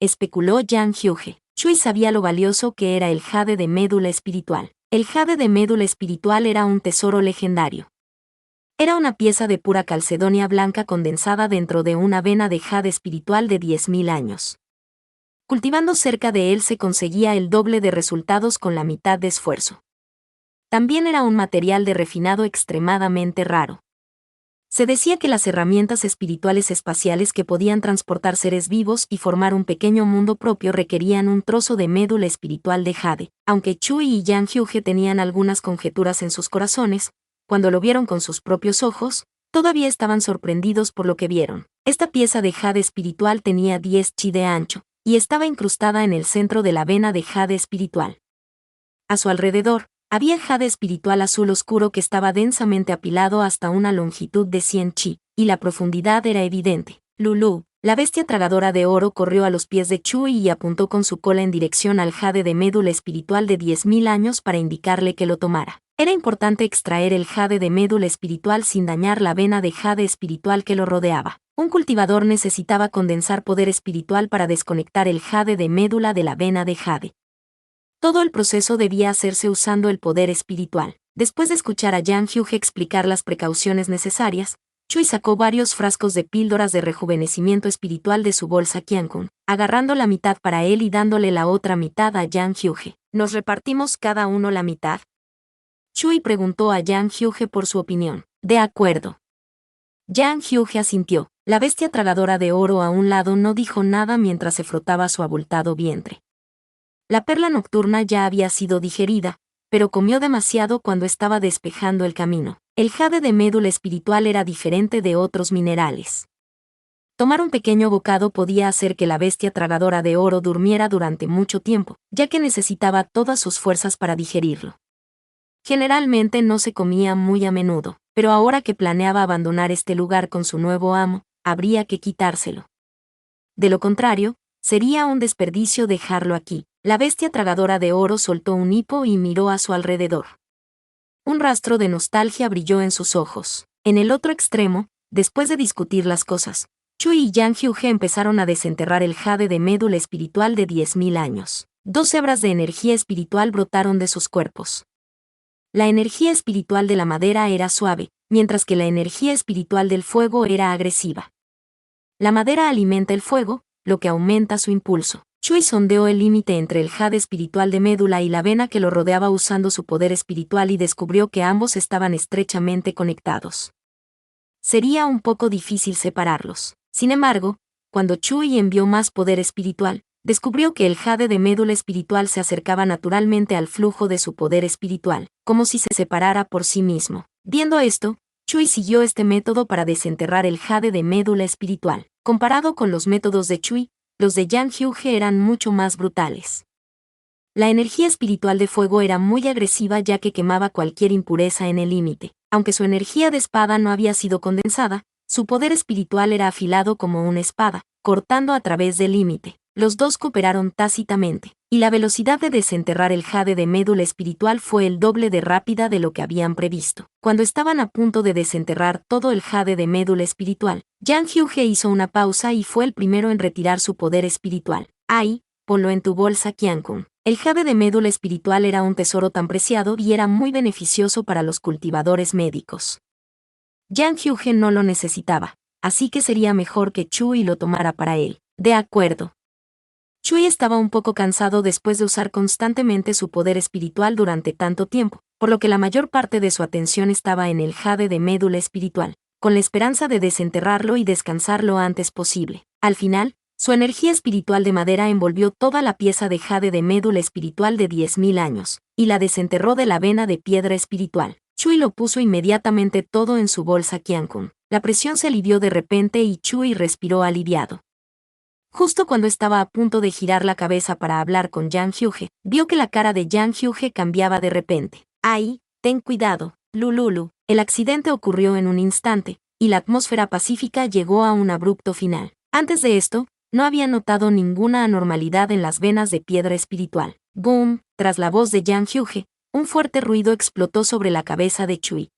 Especuló Yang Hyuge. Chui sabía lo valioso que era el jade de médula espiritual. El jade de médula espiritual era un tesoro legendario. Era una pieza de pura calcedonia blanca condensada dentro de una vena de jade espiritual de 10.000 años. Cultivando cerca de él se conseguía el doble de resultados con la mitad de esfuerzo. También era un material de refinado extremadamente raro. Se decía que las herramientas espirituales espaciales que podían transportar seres vivos y formar un pequeño mundo propio requerían un trozo de médula espiritual de jade. Aunque Chui y Yang Hyuge tenían algunas conjeturas en sus corazones, cuando lo vieron con sus propios ojos, todavía estaban sorprendidos por lo que vieron. Esta pieza de jade espiritual tenía 10 chi de ancho, y estaba incrustada en el centro de la vena de jade espiritual. A su alrededor, había jade espiritual azul oscuro que estaba densamente apilado hasta una longitud de 100 chi, y la profundidad era evidente. Lulu, la bestia tragadora de oro, corrió a los pies de Chui y apuntó con su cola en dirección al jade de médula espiritual de 10.000 años para indicarle que lo tomara. Era importante extraer el jade de médula espiritual sin dañar la vena de jade espiritual que lo rodeaba. Un cultivador necesitaba condensar poder espiritual para desconectar el jade de médula de la vena de jade. Todo el proceso debía hacerse usando el poder espiritual. Después de escuchar a Yang Hyuge explicar las precauciones necesarias, Chui sacó varios frascos de píldoras de rejuvenecimiento espiritual de su bolsa Qiankun, agarrando la mitad para él y dándole la otra mitad a Yang Hyuge. ¿Nos repartimos cada uno la mitad? Chui preguntó a Yang Hyuge por su opinión. De acuerdo. Yang Hyuge asintió. La bestia tragadora de oro a un lado no dijo nada mientras se frotaba su abultado vientre. La perla nocturna ya había sido digerida, pero comió demasiado cuando estaba despejando el camino. El jade de médula espiritual era diferente de otros minerales. Tomar un pequeño bocado podía hacer que la bestia tragadora de oro durmiera durante mucho tiempo, ya que necesitaba todas sus fuerzas para digerirlo. Generalmente no se comía muy a menudo, pero ahora que planeaba abandonar este lugar con su nuevo amo, habría que quitárselo. De lo contrario, sería un desperdicio dejarlo aquí. La bestia tragadora de oro soltó un hipo y miró a su alrededor. Un rastro de nostalgia brilló en sus ojos. En el otro extremo, después de discutir las cosas, Chui y Yang Hyuge empezaron a desenterrar el jade de médula espiritual de 10.000 años. 2 hebras de energía espiritual brotaron de sus cuerpos. La energía espiritual de la madera era suave, mientras que la energía espiritual del fuego era agresiva. La madera alimenta el fuego, lo que aumenta su impulso. Chui sondeó el límite entre el jade espiritual de médula y la vena que lo rodeaba usando su poder espiritual y descubrió que ambos estaban estrechamente conectados. Sería un poco difícil separarlos. Sin embargo, cuando Chui envió más poder espiritual, descubrió que el jade de médula espiritual se acercaba naturalmente al flujo de su poder espiritual, como si se separara por sí mismo. Viendo esto, Chui siguió este método para desenterrar el jade de médula espiritual. Comparado con los métodos de Chui, los de Yang Hyuge eran mucho más brutales. La energía espiritual de fuego era muy agresiva ya que quemaba cualquier impureza en el límite. Aunque su energía de espada no había sido condensada, su poder espiritual era afilado como una espada, cortando a través del límite. Los dos cooperaron tácitamente, y la velocidad de desenterrar el jade de médula espiritual fue el doble de rápida de lo que habían previsto. Cuando estaban a punto de desenterrar todo el jade de médula espiritual, Yang Hyuge hizo una pausa y fue el primero en retirar su poder espiritual. Ahí, ponlo en tu bolsa Qiankun. El jade de médula espiritual era un tesoro tan preciado y era muy beneficioso para los cultivadores médicos. Yang Hyuge no lo necesitaba, así que sería mejor que Chui lo tomara para él. De acuerdo. Chui estaba un poco cansado después de usar constantemente su poder espiritual durante tanto tiempo, por lo que la mayor parte de su atención estaba en el jade de médula espiritual, con la esperanza de desenterrarlo y descansar lo antes posible. Al final, su energía espiritual de madera envolvió toda la pieza de jade de médula espiritual de 10.000 años, y la desenterró de la vena de piedra espiritual. Chui lo puso inmediatamente todo en su bolsa Qiankun. La presión se alivió de repente y Chui respiró aliviado. Justo cuando estaba a punto de girar la cabeza para hablar con Yang Hyuge, vio que la cara de Yang Hyuge cambiaba de repente. ¡Ay, ten cuidado, Lululu! El accidente ocurrió en un instante, y la atmósfera pacífica llegó a un abrupto final. Antes de esto, no había notado ninguna anormalidad en las venas de piedra espiritual. ¡Boom! Tras la voz de Yang Hyuge, un fuerte ruido explotó sobre la cabeza de Chui.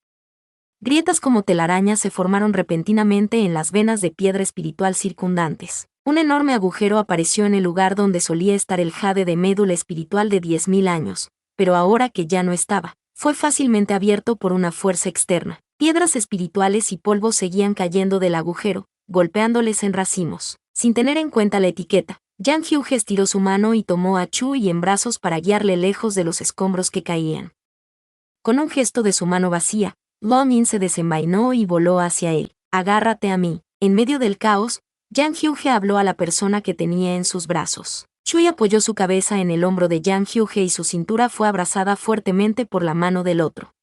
Grietas como telarañas se formaron repentinamente en las venas de piedra espiritual circundantes. Un enorme agujero apareció en el lugar donde solía estar el jade de médula espiritual de 10.000 años, pero ahora que ya no estaba, fue fácilmente abierto por una fuerza externa. Piedras espirituales y polvo seguían cayendo del agujero, golpeándoles en racimos. Sin tener en cuenta la etiqueta, Yang Hyuge estiró su mano y tomó a Chui en brazos para guiarle lejos de los escombros que caían. Con un gesto de su mano vacía, Long In se desenvainó y voló hacia él. «Agárrate a mí». En medio del caos, Yang Hyuge habló a la persona que tenía en sus brazos. Chui apoyó su cabeza en el hombro de Yang Hyuge y su cintura fue abrazada fuertemente por la mano del otro.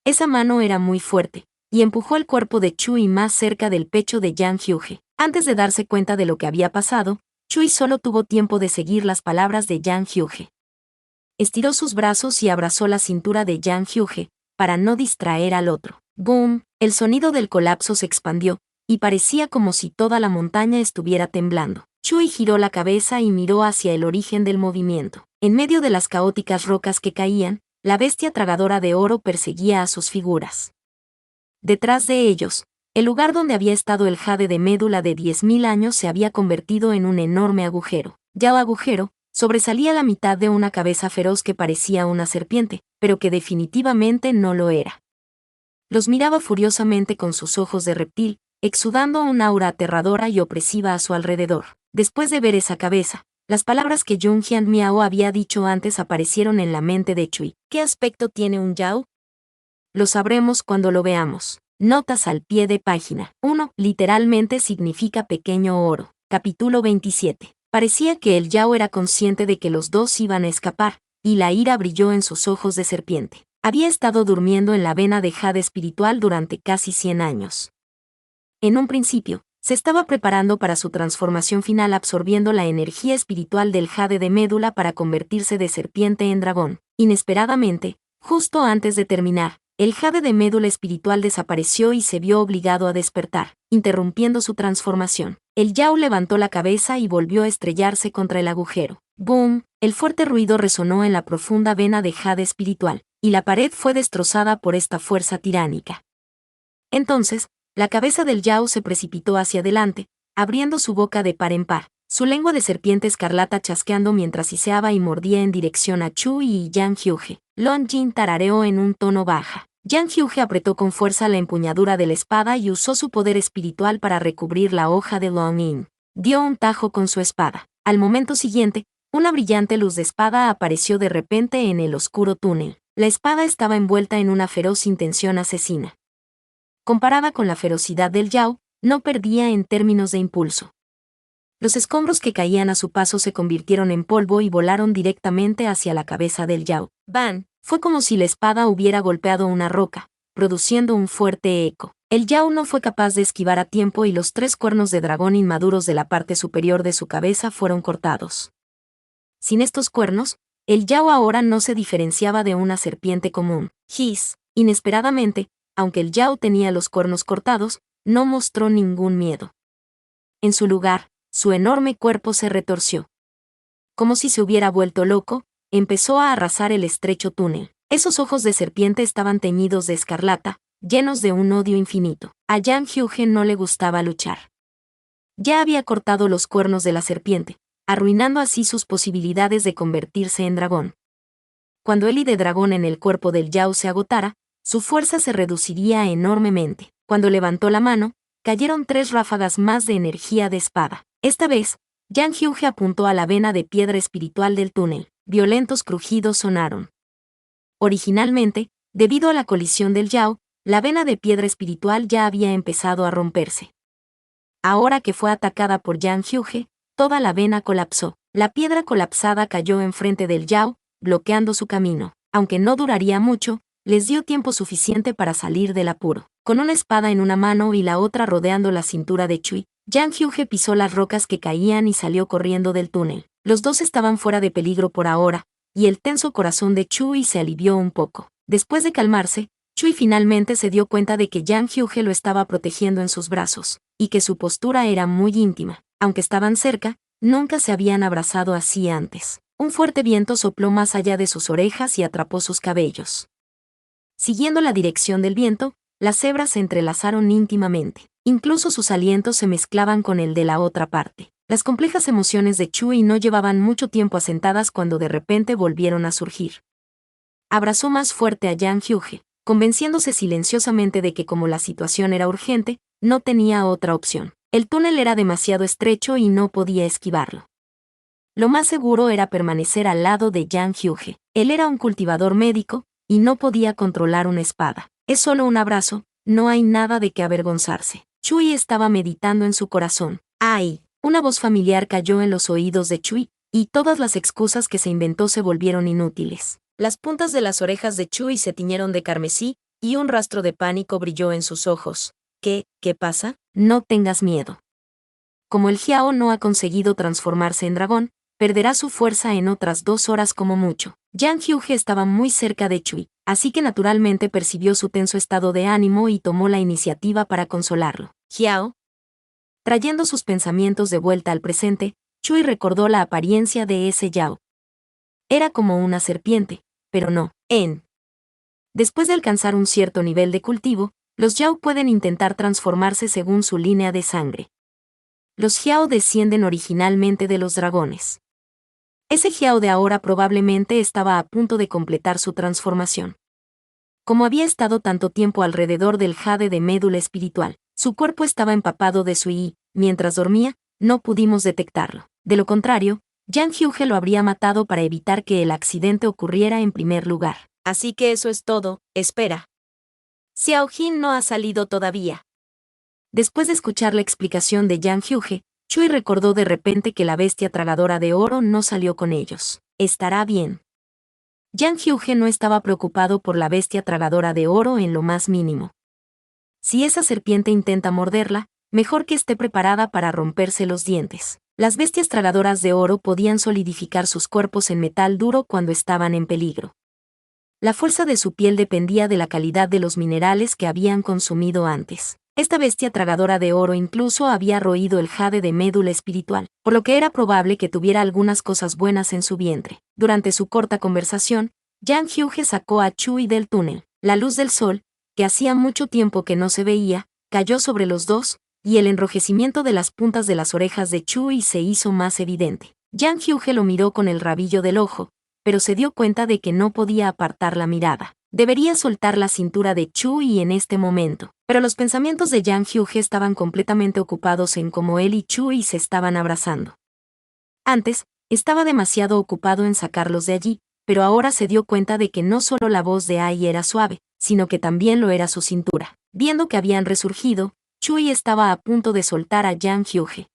Esa mano era muy fuerte, y empujó el cuerpo de Chui más cerca del pecho de Yang Hyuge. Antes de darse cuenta de lo que había pasado, Chui solo tuvo tiempo de seguir las palabras de Yang Hyuge. Estiró sus brazos y abrazó la cintura de Yang Hyuge, para no distraer al otro. ¡Boom! El sonido del colapso se expandió, y parecía como si toda la montaña estuviera temblando. Chui giró la cabeza y miró hacia el origen del movimiento. En medio de las caóticas rocas que caían, la bestia tragadora de oro perseguía a sus figuras. Detrás de ellos, el lugar donde había estado el jade de médula de 10.000 años se había convertido en un enorme agujero. Ya el agujero sobresalía la mitad de una cabeza feroz que parecía una serpiente, pero que definitivamente no lo era. Los miraba furiosamente con sus ojos de reptil, exudando un aura aterradora y opresiva a su alrededor. Después de ver esa cabeza, las palabras que Jung Hyun Miao había dicho antes aparecieron en la mente de Chui. ¿Qué aspecto tiene un Yao? Lo sabremos cuando lo veamos. Notas al pie de página. 1. Literalmente significa pequeño oro. Capítulo 27. Parecía que el Yao era consciente de que los dos iban a escapar, y la ira brilló en sus ojos de serpiente. Había estado durmiendo en la vena de jade espiritual durante casi 100 años. En un principio, se estaba preparando para su transformación final absorbiendo la energía espiritual del jade de médula para convertirse de serpiente en dragón. Inesperadamente, justo antes de terminar, el jade de médula espiritual desapareció y se vio obligado a despertar, interrumpiendo su transformación. El Yao levantó la cabeza y volvió a estrellarse contra el agujero. ¡Boom! El fuerte ruido resonó en la profunda vena de jade espiritual, y la pared fue destrozada por esta fuerza tiránica. Entonces, la cabeza del Yao se precipitó hacia adelante, abriendo su boca de par en par, su lengua de serpiente escarlata chasqueando mientras siseaba y mordía en dirección a Chui y Yang Hyuge. Long Jin tarareó en un tono baja. Yang Hyuge apretó con fuerza la empuñadura de la espada y usó su poder espiritual para recubrir la hoja de Long Jin. Dio un tajo con su espada. Al momento siguiente, una brillante luz de espada apareció de repente en el oscuro túnel. La espada estaba envuelta en una feroz intención asesina. Comparada con la ferocidad del Yao, no perdía en términos de impulso. Los escombros que caían a su paso se convirtieron en polvo y volaron directamente hacia la cabeza del Yao. ¡Bam! Fue como si la espada hubiera golpeado una roca, produciendo un fuerte eco. El Yao no fue capaz de esquivar a tiempo y los 3 cuernos de dragón inmaduros de la parte superior de su cabeza fueron cortados. Sin estos cuernos, el Yao ahora no se diferenciaba de una serpiente común. Inesperadamente, aunque el Yao tenía los cuernos cortados, no mostró ningún miedo. En su lugar, su enorme cuerpo se retorció. Como si se hubiera vuelto loco, empezó a arrasar el estrecho túnel. Esos ojos de serpiente estaban teñidos de escarlata, llenos de un odio infinito. A Yang Hyuge no le gustaba luchar. Ya había cortado los cuernos de la serpiente, arruinando así sus posibilidades de convertirse en dragón. Cuando el I de dragón en el cuerpo del Yao se agotara, su fuerza se reduciría enormemente. Cuando levantó la mano, cayeron 3 ráfagas más de energía de espada. Esta vez, Yang Hyuge apuntó a la vena de piedra espiritual del túnel. Violentos crujidos sonaron. Originalmente, debido a la colisión del Yao, la vena de piedra espiritual ya había empezado a romperse. Ahora que fue atacada por Yang Hyuge, toda la vena colapsó. La piedra colapsada cayó enfrente del Yao, bloqueando su camino. Aunque no duraría mucho, les dio tiempo suficiente para salir del apuro. Con una espada en una mano y la otra rodeando la cintura de Chui, Yang Hyuge pisó las rocas que caían y salió corriendo del túnel. Los dos estaban fuera de peligro por ahora, y el tenso corazón de Chui se alivió un poco. Después de calmarse, Chui finalmente se dio cuenta de que Yang Hyuge lo estaba protegiendo en sus brazos, y que su postura era muy íntima. Aunque estaban cerca, nunca se habían abrazado así antes. Un fuerte viento sopló más allá de sus orejas y atrapó sus cabellos. Siguiendo la dirección del viento, las hebras se entrelazaron íntimamente. Incluso sus alientos se mezclaban con el de la otra parte. Las complejas emociones de Chui no llevaban mucho tiempo asentadas cuando de repente volvieron a surgir. Abrazó más fuerte a Yang Hyuge, convenciéndose silenciosamente de que como la situación era urgente, no tenía otra opción. El túnel era demasiado estrecho y no podía esquivarlo. Lo más seguro era permanecer al lado de Yang Hyuge. Él era un cultivador médico, y no podía controlar una espada. Es solo un abrazo, no hay nada de qué avergonzarse. Chui estaba meditando en su corazón. ¡Ay! Una voz familiar cayó en los oídos de Chui, y todas las excusas que se inventó se volvieron inútiles. Las puntas de las orejas de Chui se tiñeron de carmesí, y un rastro de pánico brilló en sus ojos. ¿Qué pasa? No tengas miedo. Como el Jiao no ha conseguido transformarse en dragón, perderá su fuerza en otras 2 horas como mucho. Yang Hyuge estaba muy cerca de Chui, así que naturalmente percibió su tenso estado de ánimo y tomó la iniciativa para consolarlo. Jiao. Trayendo sus pensamientos de vuelta al presente, Chui recordó la apariencia de ese Yao. Era como una serpiente, pero no. Después de alcanzar un cierto nivel de cultivo, los Yao pueden intentar transformarse según su línea de sangre. Los Jiao descienden originalmente de los dragones. Ese Jiao de ahora probablemente estaba a punto de completar su transformación. Como había estado tanto tiempo alrededor del jade de médula espiritual, su cuerpo estaba empapado de su yi, mientras dormía, no pudimos detectarlo. De lo contrario, Yang Hyuge lo habría matado para evitar que el accidente ocurriera en primer lugar. Así que eso es todo, espera. Xiao Jin no ha salido todavía. Después de escuchar la explicación de Yang Hyuge, Chui recordó de repente que la bestia tragadora de oro no salió con ellos. Estará bien. Yang Hyuge no estaba preocupado por la bestia tragadora de oro en lo más mínimo. Si esa serpiente intenta morderla, mejor que esté preparada para romperse los dientes. Las bestias tragadoras de oro podían solidificar sus cuerpos en metal duro cuando estaban en peligro. La fuerza de su piel dependía de la calidad de los minerales que habían consumido antes. Esta bestia tragadora de oro incluso había roído el jade de médula espiritual, por lo que era probable que tuviera algunas cosas buenas en su vientre. Durante su corta conversación, Yang Hyuge sacó a Chui del túnel. La luz del sol, que hacía mucho tiempo que no se veía, cayó sobre los dos, y el enrojecimiento de las puntas de las orejas de Chui se hizo más evidente. Yang Hyuge lo miró con el rabillo del ojo, pero se dio cuenta de que no podía apartar la mirada. Debería soltar la cintura de Chui en este momento. Pero los pensamientos de Yang Hyuge estaban completamente ocupados en cómo él y Chui se estaban abrazando. Antes, estaba demasiado ocupado en sacarlos de allí, pero ahora se dio cuenta de que no solo la voz de Ai era suave, sino que también lo era su cintura. Viendo que habían resurgido, Chui estaba a punto de soltar a Yang Hyuge.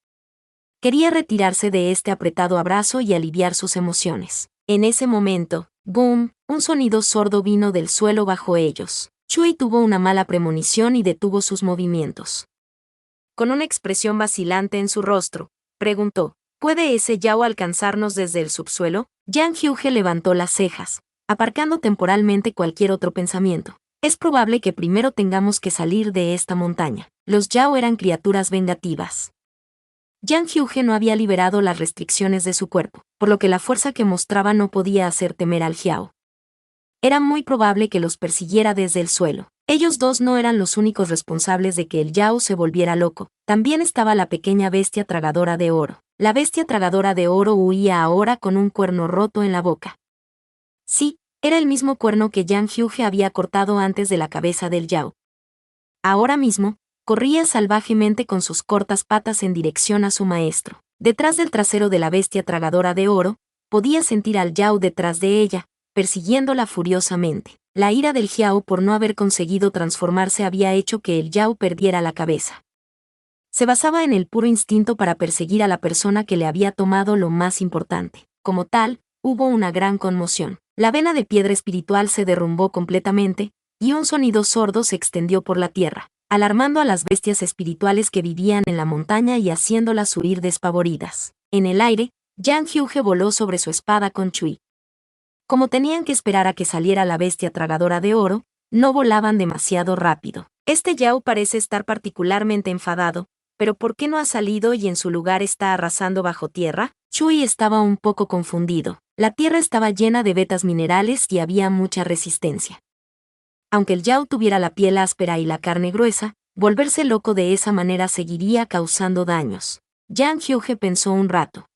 Quería retirarse de este apretado abrazo y aliviar sus emociones. En ese momento, ¡boom!, un sonido sordo vino del suelo bajo ellos. Chui tuvo una mala premonición y detuvo sus movimientos. Con una expresión vacilante en su rostro, preguntó, ¿puede ese Yao alcanzarnos desde el subsuelo? Yang Hyuge levantó las cejas, aparcando temporalmente cualquier otro pensamiento. Es probable que primero tengamos que salir de esta montaña. Los Yao eran criaturas vengativas. Yang Hyuge no había liberado las restricciones de su cuerpo, por lo que la fuerza que mostraba no podía hacer temer al Jiao. Era muy probable que los persiguiera desde el suelo. Ellos dos no eran los únicos responsables de que el Yao se volviera loco. También estaba la pequeña bestia tragadora de oro. La bestia tragadora de oro huía ahora con un cuerno roto en la boca. Sí, era el mismo cuerno que Yang Hyuge había cortado antes de la cabeza del Yao. Ahora mismo, corría salvajemente con sus cortas patas en dirección a su maestro. Detrás del trasero de la bestia tragadora de oro, podía sentir al Yao detrás de ella, persiguiéndola furiosamente. La ira del Jiao por no haber conseguido transformarse había hecho que el Yao perdiera la cabeza. Se basaba en el puro instinto para perseguir a la persona que le había tomado lo más importante. Como tal, hubo una gran conmoción. La vena de piedra espiritual se derrumbó completamente, y un sonido sordo se extendió por la tierra, alarmando a las bestias espirituales que vivían en la montaña y haciéndolas huir despavoridas. En el aire, Yang Hyuge voló sobre su espada con Chui. Como tenían que esperar a que saliera la bestia tragadora de oro, no volaban demasiado rápido. Este Yao parece estar particularmente enfadado, pero ¿por qué no ha salido y en su lugar está arrasando bajo tierra? Chui estaba un poco confundido. La tierra estaba llena de vetas minerales y había mucha resistencia. Aunque el Yao tuviera la piel áspera y la carne gruesa, volverse loco de esa manera seguiría causando daños. Yang Hyuge pensó un rato.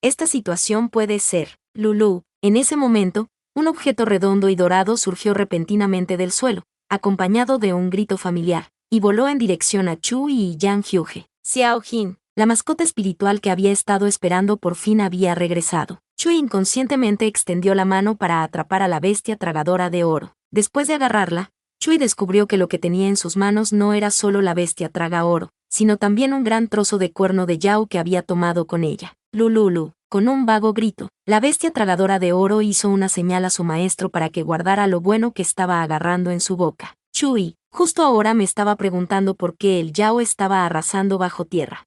Esta situación puede ser, Lulu. En ese momento, Un objeto redondo y dorado surgió repentinamente del suelo, acompañado de un grito familiar, y voló en dirección a Chui y Yang Hyuge. Xiao Jin, la mascota espiritual que había estado esperando por fin había regresado. Chui inconscientemente extendió la mano para atrapar a la bestia tragadora de oro. Después de agarrarla, Chui descubrió que lo que tenía en sus manos no era solo la bestia traga oro, sino también un gran trozo de cuerno de Yao que había tomado con ella. Lululu. Con un vago grito, la bestia tragadora de oro hizo una señal a su maestro para que guardara lo bueno que estaba agarrando en su boca. Chui, justo ahora me estaba preguntando por qué el Yao estaba arrasando bajo tierra.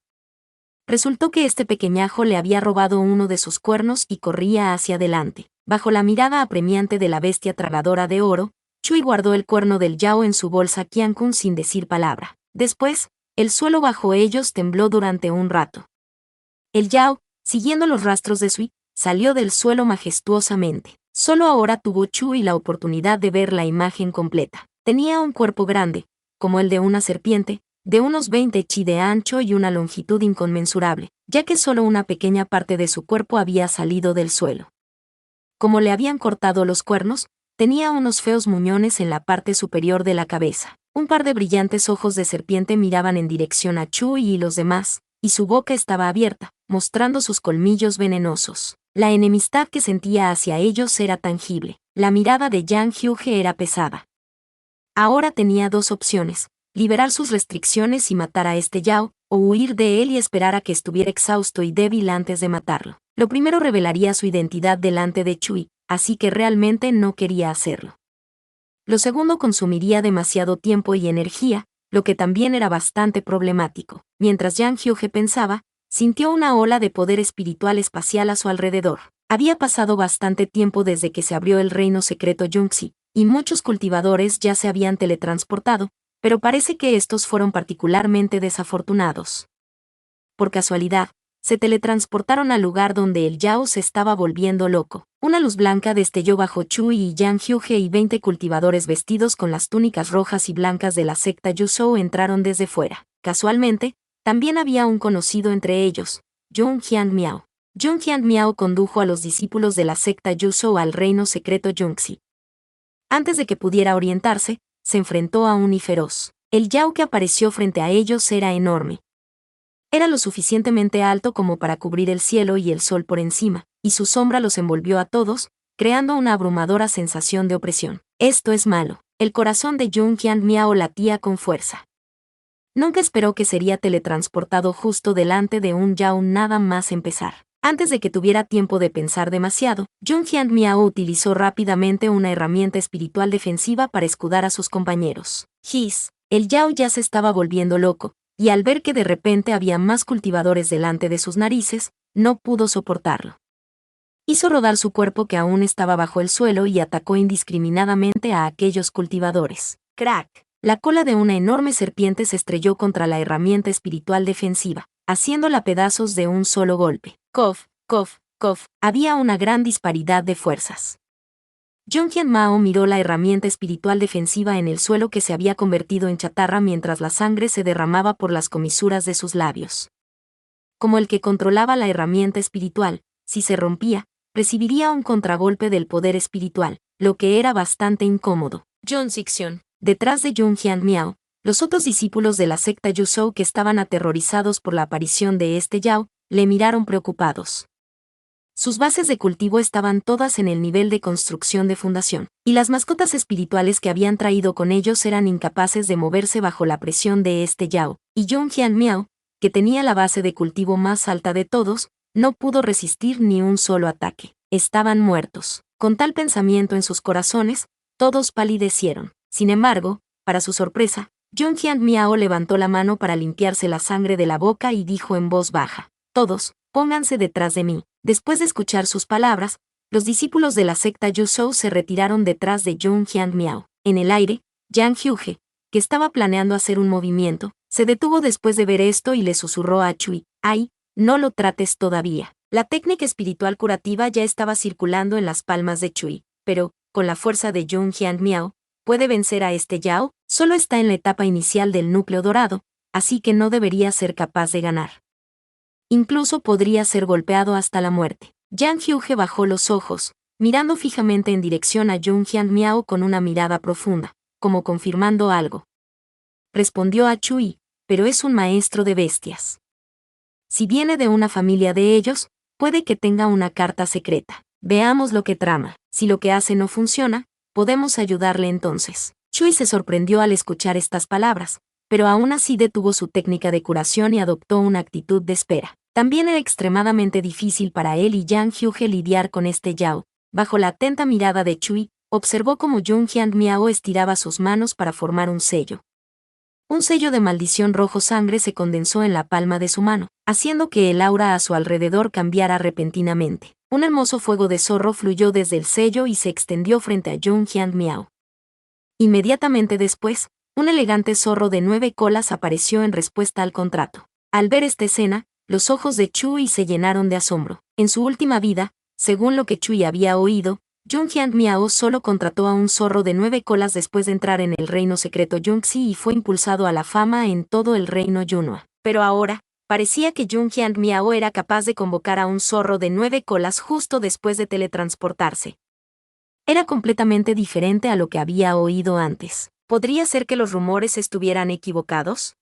Resultó que este pequeñajo le había robado uno de sus cuernos y corría hacia adelante. Bajo la mirada apremiante de la bestia tragadora de oro, Chui guardó el cuerno del Yao en su bolsa Qiankun sin decir palabra. Después, el suelo bajo ellos tembló durante un rato. El Yao, siguiendo los rastros de Sui, salió del suelo majestuosamente. Solo ahora tuvo Chui la oportunidad de ver la imagen completa. Tenía un cuerpo grande, como el de una serpiente, de unos 20 chi de ancho y una longitud inconmensurable, ya que solo una pequeña parte de su cuerpo había salido del suelo. Como le habían cortado los cuernos, tenía unos feos muñones en la parte superior de la cabeza. Un par de brillantes ojos de serpiente miraban en dirección a Chui y los demás, y su boca estaba abierta, mostrando sus colmillos venenosos. La enemistad que sentía hacia ellos era tangible. La mirada de Yang Hyuge era pesada. Ahora tenía dos opciones: liberar sus restricciones y matar a este Yao, o huir de él y esperar a que estuviera exhausto y débil antes de matarlo. Lo primero revelaría su identidad delante de Chui, así que realmente no quería hacerlo. Lo segundo consumiría demasiado tiempo y energía, lo que también era bastante problemático. Mientras Yang Hyuge pensaba, sintió una ola de poder espiritual espacial a su alrededor. Había pasado bastante tiempo desde que se abrió el reino secreto Yunxi, y muchos cultivadores ya se habían teletransportado, pero parece que estos fueron particularmente desafortunados. Por casualidad, se teletransportaron al lugar donde el Yao se estaba volviendo loco. Una luz blanca destelló bajo Chui y Yang Hyuge y 20 cultivadores vestidos con las túnicas rojas y blancas de la secta Yuzhou entraron desde fuera. Casualmente, también había un conocido entre ellos, Jun Jian Miao. Jun Jian Miao condujo a los discípulos de la secta Yuzhou al reino secreto Yunxi. Antes de que pudiera orientarse, se enfrentó a un feroz. El Yao que apareció frente a ellos era enorme. Era lo suficientemente alto como para cubrir el cielo y el sol por encima, y su sombra los envolvió a todos, creando una abrumadora sensación de opresión. Esto es malo. El corazón de Jun Jian Miao latía con fuerza. Nunca esperó que sería teletransportado justo delante de un Yao nada más empezar. Antes de que tuviera tiempo de pensar demasiado, Jun Jian Miao utilizó rápidamente una herramienta espiritual defensiva para escudar a sus compañeros. El Yao ya se estaba volviendo loco, y al ver que de repente había más cultivadores delante de sus narices, no pudo soportarlo. Hizo rodar su cuerpo que aún estaba bajo el suelo y atacó indiscriminadamente a aquellos cultivadores. ¡Crack! La cola de una enorme serpiente se estrelló contra la herramienta espiritual defensiva, haciéndola pedazos de un solo golpe. Cof, cof, cof. Había una gran disparidad de fuerzas. Jun Jian Mao miró la herramienta espiritual defensiva en el suelo que se había convertido en chatarra mientras la sangre se derramaba por las comisuras de sus labios. Como el que controlaba la herramienta espiritual, si se rompía, recibiría un contragolpe del poder espiritual, lo que era bastante incómodo. John Sixion. Detrás de Jun Jian Miao, los otros discípulos de la secta Yuzhou que estaban aterrorizados por la aparición de este Yao, le miraron preocupados. Sus bases de cultivo estaban todas en el nivel de construcción de fundación, y las mascotas espirituales que habían traído con ellos eran incapaces de moverse bajo la presión de este Yao, y Jun Jian Miao, que tenía la base de cultivo más alta de todos, no pudo resistir ni un solo ataque. Estaban muertos. Con tal pensamiento en sus corazones, todos palidecieron. Sin embargo, para su sorpresa, Jun Jian Miao levantó la mano para limpiarse la sangre de la boca y dijo en voz baja: «Todos, pónganse detrás de mí». Después de escuchar sus palabras, los discípulos de la secta Yuzhou se retiraron detrás de Jun Jian Miao. En el aire, Yang Hyuge, que estaba planeando hacer un movimiento, se detuvo después de ver esto y le susurró a Chui: «Ay, no lo trates todavía». La técnica espiritual curativa ya estaba circulando en las palmas de Chui, pero, con la fuerza de Jun Jian Miao, ¿puede vencer a este Yao? Solo está en la etapa inicial del núcleo dorado, así que no debería ser capaz de ganar. Incluso podría ser golpeado hasta la muerte. Yang Hyuge bajó los ojos, mirando fijamente en dirección a Junjian Miao con una mirada profunda, como confirmando algo. Respondió a Chui, pero es un maestro de bestias. Si viene de una familia de ellos, puede que tenga una carta secreta. Veamos lo que trama. Si lo que hace no funciona, podemos ayudarle entonces. Chui se sorprendió al escuchar estas palabras, pero aún así detuvo su técnica de curación y adoptó una actitud de espera. También era extremadamente difícil para él y Yang Hyuge lidiar con este Yao. Bajo la atenta mirada de Chui, observó cómo Junjian Miao estiraba sus manos para formar un sello. Un sello de maldición rojo sangre se condensó en la palma de su mano, haciendo que el aura a su alrededor cambiara repentinamente. Un hermoso fuego de zorro fluyó desde el sello y se extendió frente a Junjian Miao. Inmediatamente después, un elegante zorro de 9 colas apareció en respuesta al contrato. Al ver esta escena, los ojos de Chui se llenaron de asombro. En su última vida, según lo que Chui había oído, Junjian Miao solo contrató a un zorro de 9 colas después de entrar en el reino secreto Yunxi y fue impulsado a la fama en todo el reino Yunhua. Pero ahora, parecía que Junjian Miao era capaz de convocar a un zorro de 9 colas justo después de teletransportarse. Era completamente diferente a lo que había oído antes. ¿Podría ser que los rumores estuvieran equivocados?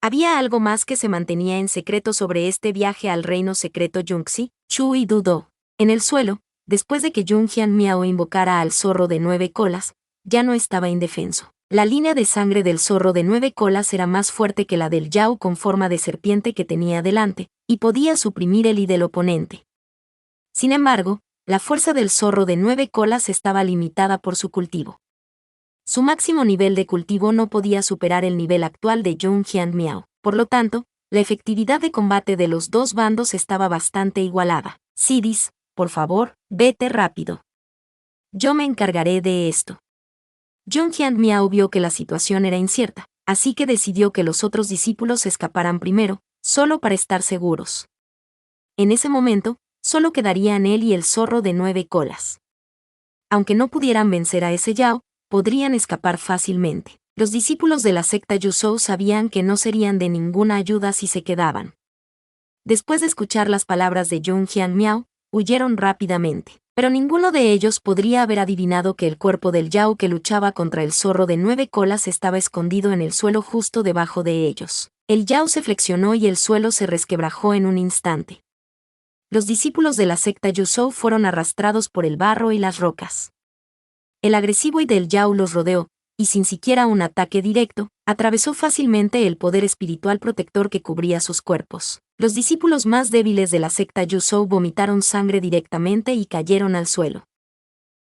¿Había algo más que se mantenía en secreto sobre este viaje al reino secreto Yunxi? Chui dudó. En el suelo, después de que Junjian Miao invocara al zorro de 9 colas, ya no estaba indefenso. La línea de sangre del zorro de 9 colas era más fuerte que la del Yao con forma de serpiente que tenía delante, y podía suprimir el I del oponente. Sin embargo, la fuerza del zorro de 9 colas estaba limitada por su cultivo. Su máximo nivel de cultivo no podía superar el nivel actual de Junjian Miao. Por lo tanto, la efectividad de combate de los dos bandos estaba bastante igualada. Sidis, por favor, vete rápido. Yo me encargaré de esto. Junjian Miao vio que la situación era incierta, así que decidió que los otros discípulos escaparan primero, solo para estar seguros. En ese momento, solo quedarían él y el zorro de 9 colas. Aunque no pudieran vencer a ese Yao, podrían escapar fácilmente. Los discípulos de la secta Yuzhou sabían que no serían de ninguna ayuda si se quedaban. Después de escuchar las palabras de Junjian Miao, huyeron rápidamente. Pero ninguno de ellos podría haber adivinado que el cuerpo del Yao que luchaba contra el zorro de 9 colas estaba escondido en el suelo justo debajo de ellos. El Yao se flexionó y el suelo se resquebrajó en un instante. Los discípulos de la secta Yuzhou fueron arrastrados por el barro y las rocas. El agresivo I del Yao los rodeó, y sin siquiera un ataque directo, atravesó fácilmente el poder espiritual protector que cubría sus cuerpos. Los discípulos más débiles de la secta Yuzhou vomitaron sangre directamente y cayeron al suelo.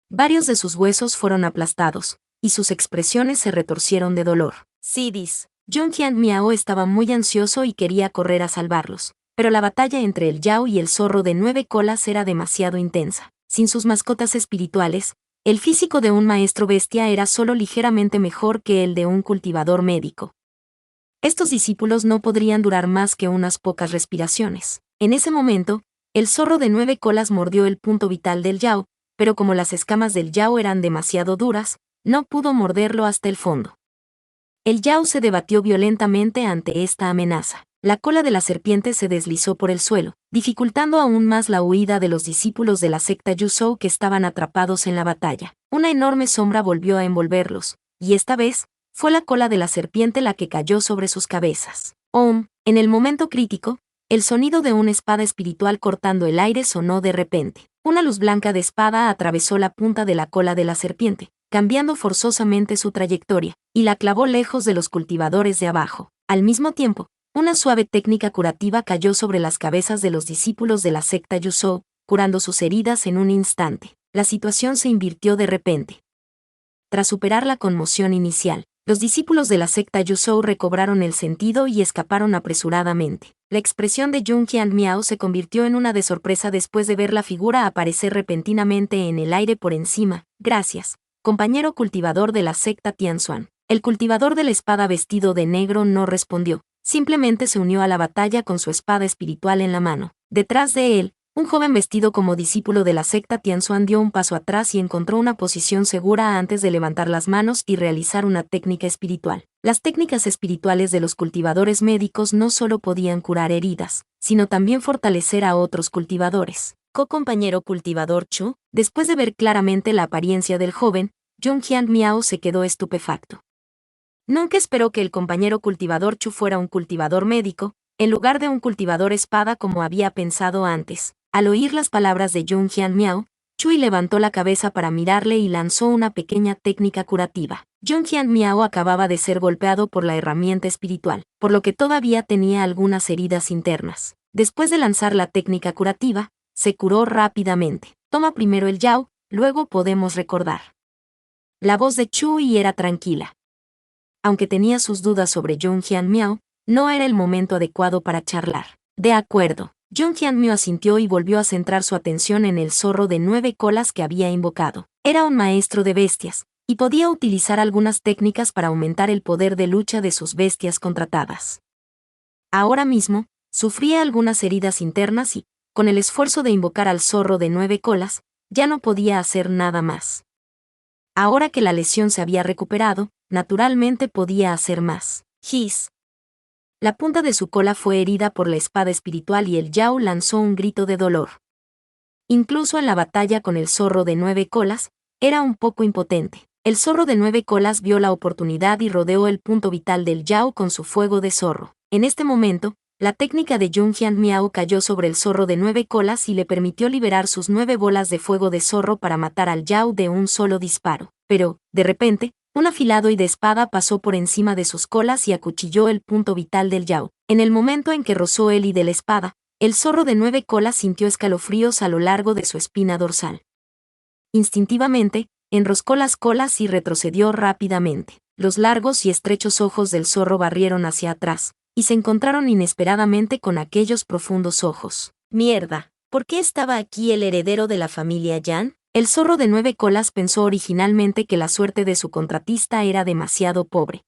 Varios de sus huesos fueron aplastados, y sus expresiones se retorcieron de dolor. Sidis. Junjian Miao estaba muy ansioso y quería correr a salvarlos, pero la batalla entre el Yao y el zorro de 9 colas era demasiado intensa. Sin sus mascotas espirituales, el físico de un maestro bestia era solo ligeramente mejor que el de un cultivador médico. Estos discípulos no podrían durar más que unas pocas respiraciones. En ese momento, el zorro de 9 colas mordió el punto vital del Yao, pero como las escamas del Yao eran demasiado duras, no pudo morderlo hasta el fondo. El Yao se debatió violentamente ante esta amenaza. La cola de la serpiente se deslizó por el suelo, dificultando aún más la huida de los discípulos de la secta Yuzhou que estaban atrapados en la batalla. Una enorme sombra volvió a envolverlos, y esta vez, fue la cola de la serpiente la que cayó sobre sus cabezas. En el momento crítico, el sonido de una espada espiritual cortando el aire sonó de repente. Una luz blanca de espada atravesó la punta de la cola de la serpiente, cambiando forzosamente su trayectoria, y la clavó lejos de los cultivadores de abajo. Al mismo tiempo, una suave técnica curativa cayó sobre las cabezas de los discípulos de la secta Yuzhou, curando sus heridas en un instante. La situación se invirtió de repente. Tras superar la conmoción inicial, los discípulos de la secta Yuzhou recobraron el sentido y escaparon apresuradamente. La expresión de Junjian Miao se convirtió en una de sorpresa después de ver la figura aparecer repentinamente en el aire por encima. Gracias, compañero cultivador de la secta Tianxuan. El cultivador de la espada vestido de negro no respondió. Simplemente se unió a la batalla con su espada espiritual en la mano. Detrás de él, un joven vestido como discípulo de la secta Tianxuan dio un paso atrás y encontró una posición segura antes de levantar las manos y realizar una técnica espiritual. Las técnicas espirituales de los cultivadores médicos no solo podían curar heridas, sino también fortalecer a otros cultivadores. co-compañero cultivador Chu. Después de ver claramente la apariencia del joven, Jung Hyun Miao se quedó estupefacto. Nunca esperó que el compañero cultivador Chu fuera un cultivador médico, en lugar de un cultivador espada como había pensado antes. Al oír las palabras de Jung Hyun Miao, Chui levantó la cabeza para mirarle y lanzó una pequeña técnica curativa. Jung Hyun Miao acababa de ser golpeado por la herramienta espiritual, por lo que todavía tenía algunas heridas internas. Después de lanzar la técnica curativa, se curó rápidamente. Toma primero el yao, luego podemos recordar. La voz de Chui era tranquila. Aunque tenía sus dudas sobre Jung Hyun Miao, no era el momento adecuado para charlar. De acuerdo. Jung Hyun Miao asintió y volvió a centrar su atención en el zorro de 9 colas que había invocado. Era un maestro de bestias, y podía utilizar algunas técnicas para aumentar el poder de lucha de sus bestias contratadas. Ahora mismo, sufría algunas heridas internas y, con el esfuerzo de invocar al zorro de 9 colas, ya no podía hacer nada más. Ahora que la lesión se había recuperado, naturalmente podía hacer más. His. La punta de su cola fue herida por la espada espiritual y el yao lanzó un grito de dolor. Incluso en la batalla con el zorro de 9 colas, era un poco impotente. El zorro de 9 colas vio la oportunidad y rodeó el punto vital del yao con su fuego de zorro. En este momento, la técnica de Jung Hyun Miao cayó sobre el zorro de 9 colas y le permitió liberar sus 9 bolas de fuego de zorro para matar al yao de un solo disparo. Pero, de repente, un afilado y de espada pasó por encima de sus colas y acuchilló el punto vital del yao. En el momento en que rozó el y de la espada, el zorro de 9 colas sintió escalofríos a lo largo de su espina dorsal. Instintivamente, enroscó las colas y retrocedió rápidamente. Los largos y estrechos ojos del zorro barrieron hacia atrás, y se encontraron inesperadamente con aquellos profundos ojos. Mierda, ¿por qué estaba aquí el heredero de la familia Yan? El zorro de 9 colas pensó originalmente que la suerte de su contratista era demasiado pobre.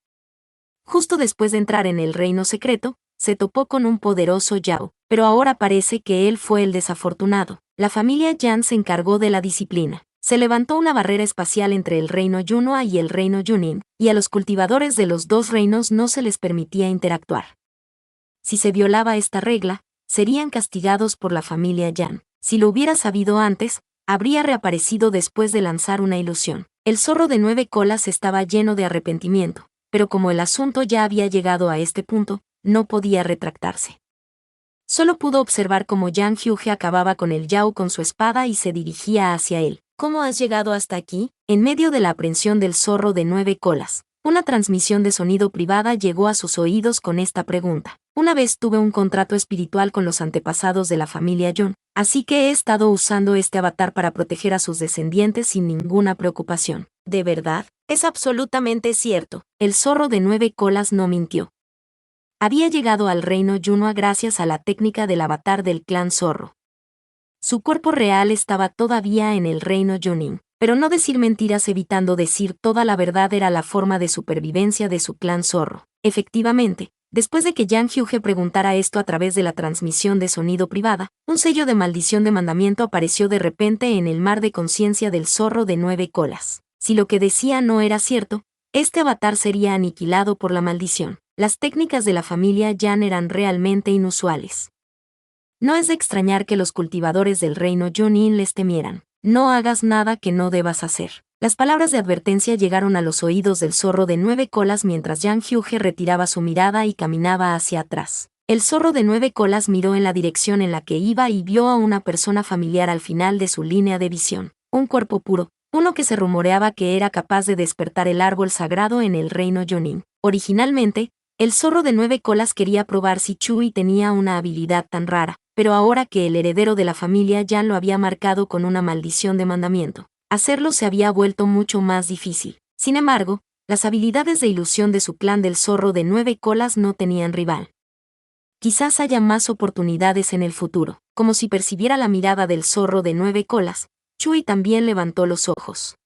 Justo después de entrar en el reino secreto, se topó con un poderoso yao, pero ahora parece que él fue el desafortunado. La familia Yan se encargó de la disciplina. Se levantó una barrera espacial entre el reino Yunhua y el reino Junin, y a los cultivadores de los dos reinos no se les permitía interactuar. Si se violaba esta regla, serían castigados por la familia Yan. Si lo hubiera sabido antes, habría reaparecido después de lanzar una ilusión. El zorro de 9 colas estaba lleno de arrepentimiento, pero como el asunto ya había llegado a este punto, no podía retractarse. Solo pudo observar cómo Yang Hyuge acababa con el yao con su espada y se dirigía hacia él. ¿Cómo has llegado hasta aquí? En medio de la aprehensión del zorro de 9 colas, una transmisión de sonido privada llegó a sus oídos con esta pregunta. Una vez tuve un contrato espiritual con los antepasados de la familia Yun, así que he estado usando este avatar para proteger a sus descendientes sin ninguna preocupación. ¿De verdad? Es absolutamente cierto. El zorro de 9 colas no mintió. Había llegado al reino Yunhua gracias a la técnica del avatar del clan zorro. Su cuerpo real estaba todavía en el reino Junin, pero no decir mentiras evitando decir toda la verdad era la forma de supervivencia de su clan zorro. Efectivamente, después de que Yang Hyuge preguntara esto a través de la transmisión de sonido privada, un sello de maldición de mandamiento apareció de repente en el mar de conciencia del zorro de 9 colas. Si lo que decía no era cierto, este avatar sería aniquilado por la maldición. Las técnicas de la familia Yan eran realmente inusuales. No es de extrañar que los cultivadores del reino Junin les temieran. No hagas nada que no debas hacer. Las palabras de advertencia llegaron a los oídos del zorro de 9 colas mientras Yang Hyuge retiraba su mirada y caminaba hacia atrás. El zorro de 9 colas miró en la dirección en la que iba y vio a una persona familiar al final de su línea de visión. Un cuerpo puro, uno que se rumoreaba que era capaz de despertar el árbol sagrado en el reino Junin. Originalmente, el zorro de 9 colas quería probar si Chui tenía una habilidad tan rara, pero ahora que el heredero de la familia Yan lo había marcado con una maldición de mandamiento, hacerlo se había vuelto mucho más difícil. Sin embargo, las habilidades de ilusión de su clan del zorro de 9 colas no tenían rival. Quizás haya más oportunidades en el futuro. Como si percibiera la mirada del zorro de 9 colas, Chui también levantó los ojos.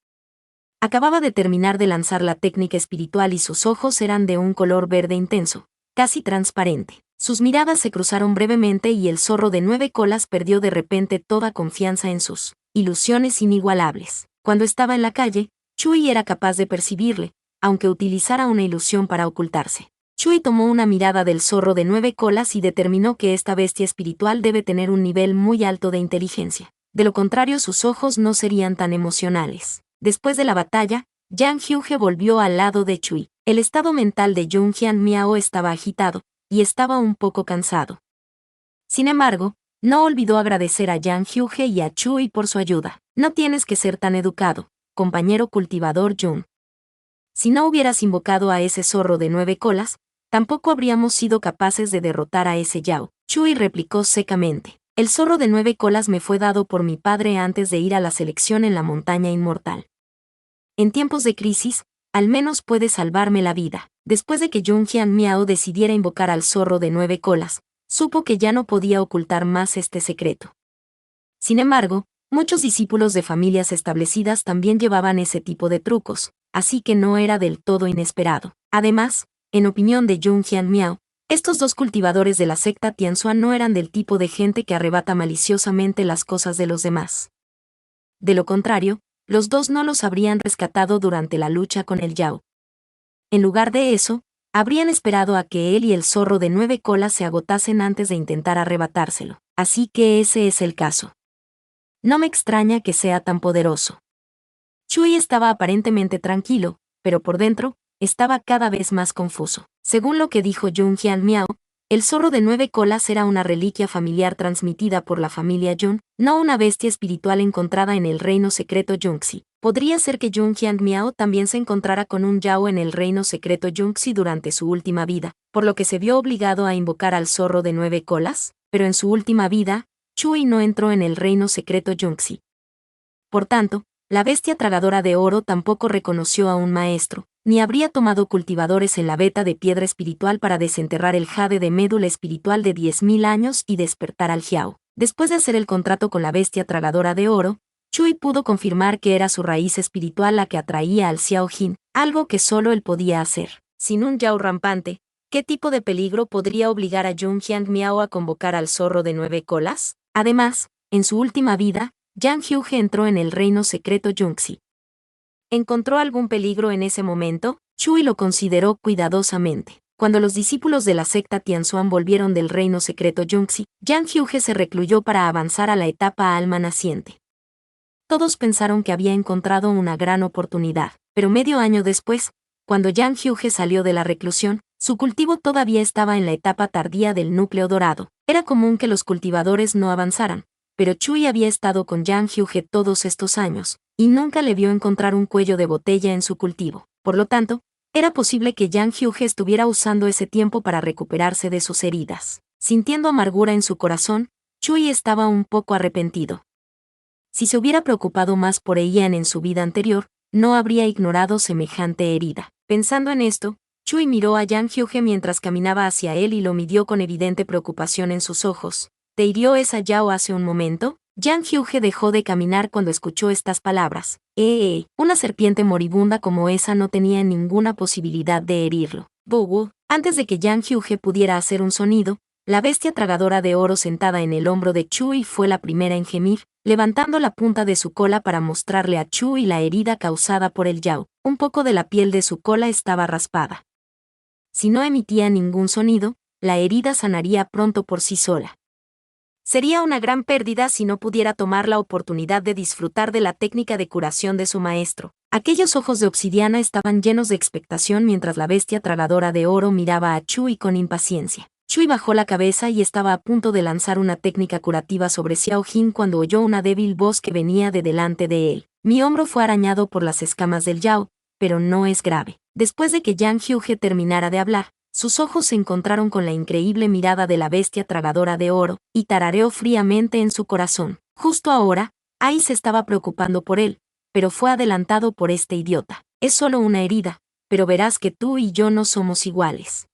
Acababa de terminar de lanzar la técnica espiritual y sus ojos eran de un color verde intenso, casi transparente. Sus miradas se cruzaron brevemente y el zorro de 9 colas perdió de repente toda confianza en sus ilusiones inigualables. Cuando estaba en la calle, Chui era capaz de percibirle, aunque utilizara una ilusión para ocultarse. Chui tomó una mirada del zorro de 9 colas y determinó que esta bestia espiritual debe tener un nivel muy alto de inteligencia. De lo contrario, sus ojos no serían tan emocionales. Después de la batalla, Yang Hyuge volvió al lado de Chui. El estado mental de Junjian Miao estaba agitado, y estaba un poco cansado. Sin embargo, no olvidó agradecer a Yang Hyuge y a Chui por su ayuda. No tienes que ser tan educado, compañero cultivador Jun. Si no hubieras invocado a ese zorro de 9 colas, tampoco habríamos sido capaces de derrotar a ese Yao. Chui replicó secamente. El zorro de 9 colas me fue dado por mi padre antes de ir a la selección en la montaña inmortal. En tiempos de crisis, al menos puede salvarme la vida. Después de que Junjian Miao decidiera invocar al zorro de 9 colas, supo que ya no podía ocultar más este secreto. Sin embargo, muchos discípulos de familias establecidas también llevaban ese tipo de trucos, así que no era del todo inesperado. Además, en opinión de Junjian Miao, estos dos cultivadores de la secta Tianxuan no eran del tipo de gente que arrebata maliciosamente las cosas de los demás. De lo contrario, los dos no los habrían rescatado durante la lucha con el Yao. En lugar de eso, habrían esperado a que él y el zorro de 9 colas se agotasen antes de intentar arrebatárselo. Así que ese es el caso. No me extraña que sea tan poderoso. Chui estaba aparentemente tranquilo, pero por dentro, estaba cada vez más confuso. Según lo que dijo Junjian Miao, el zorro de 9 colas era una reliquia familiar transmitida por la familia Jun, no una bestia espiritual encontrada en el reino secreto Yunxi. Podría ser que Junjian Miao también se encontrara con un Yao en el reino secreto Yunxi durante su última vida, por lo que se vio obligado a invocar al zorro de 9 colas, pero en su última vida, Chui no entró en el reino secreto Yunxi. Por tanto, la bestia tragadora de oro tampoco reconoció a un maestro, ni habría tomado cultivadores en la veta de piedra espiritual para desenterrar el jade de médula espiritual de 10.000 años y despertar al Jiao. Después de hacer el contrato con la bestia tragadora de oro, Chui pudo confirmar que era su raíz espiritual la que atraía al Xiao Jin, algo que solo él podía hacer. Sin un Yao rampante, ¿qué tipo de peligro podría obligar a Junjian Miao a convocar al zorro de 9 colas? Además, en su última vida, Yang Hyuge entró en el reino secreto Yunxi. ¿Encontró algún peligro en ese momento? Chui lo consideró cuidadosamente. Cuando los discípulos de la secta Tianxuan volvieron del reino secreto Yunxi, Yang Hyuge se recluyó para avanzar a la etapa alma naciente. Todos pensaron que había encontrado una gran oportunidad, pero medio año después, cuando Yang Hyuge salió de la reclusión, su cultivo todavía estaba en la etapa tardía del núcleo dorado. Era común que los cultivadores no avanzaran, pero Chui había estado con Yang Hyuge todos estos años, y nunca le vio encontrar un cuello de botella en su cultivo. Por lo tanto, era posible que Yang Hyuge estuviera usando ese tiempo para recuperarse de sus heridas. Sintiendo amargura en su corazón, Chui estaba un poco arrepentido. Si se hubiera preocupado más por Heian en su vida anterior, no habría ignorado semejante herida. Pensando en esto, Chui miró a Yang Hyuge mientras caminaba hacia él y lo midió con evidente preocupación en sus ojos. ¿Te hirió esa Yao hace un momento? Yang Hyuge dejó de caminar cuando escuchó estas palabras. Una serpiente moribunda como esa no tenía ninguna posibilidad de herirlo. Bubu. Antes de que Yang Hyuge pudiera hacer un sonido, la bestia tragadora de oro sentada en el hombro de Chui fue la primera en gemir, levantando la punta de su cola para mostrarle a Chui la herida causada por el Yao. Un poco de la piel de su cola estaba raspada. Si no emitía ningún sonido, la herida sanaría pronto por sí sola. Sería una gran pérdida si no pudiera tomar la oportunidad de disfrutar de la técnica de curación de su maestro. Aquellos ojos de obsidiana estaban llenos de expectación mientras la bestia tragadora de oro miraba a Chui con impaciencia. Chui bajó la cabeza y estaba a punto de lanzar una técnica curativa sobre Xiao Jin cuando oyó una débil voz que venía de delante de él. Mi hombro fue arañado por las escamas del Yao, pero no es grave. Después de que Yang Hyuge terminara de hablar, sus ojos se encontraron con la increíble mirada de la bestia tragadora de oro, y tarareó fríamente en su corazón. Justo ahora, Ai se estaba preocupando por él, pero fue adelantado por este idiota. Es solo una herida, pero verás que tú y yo no somos iguales.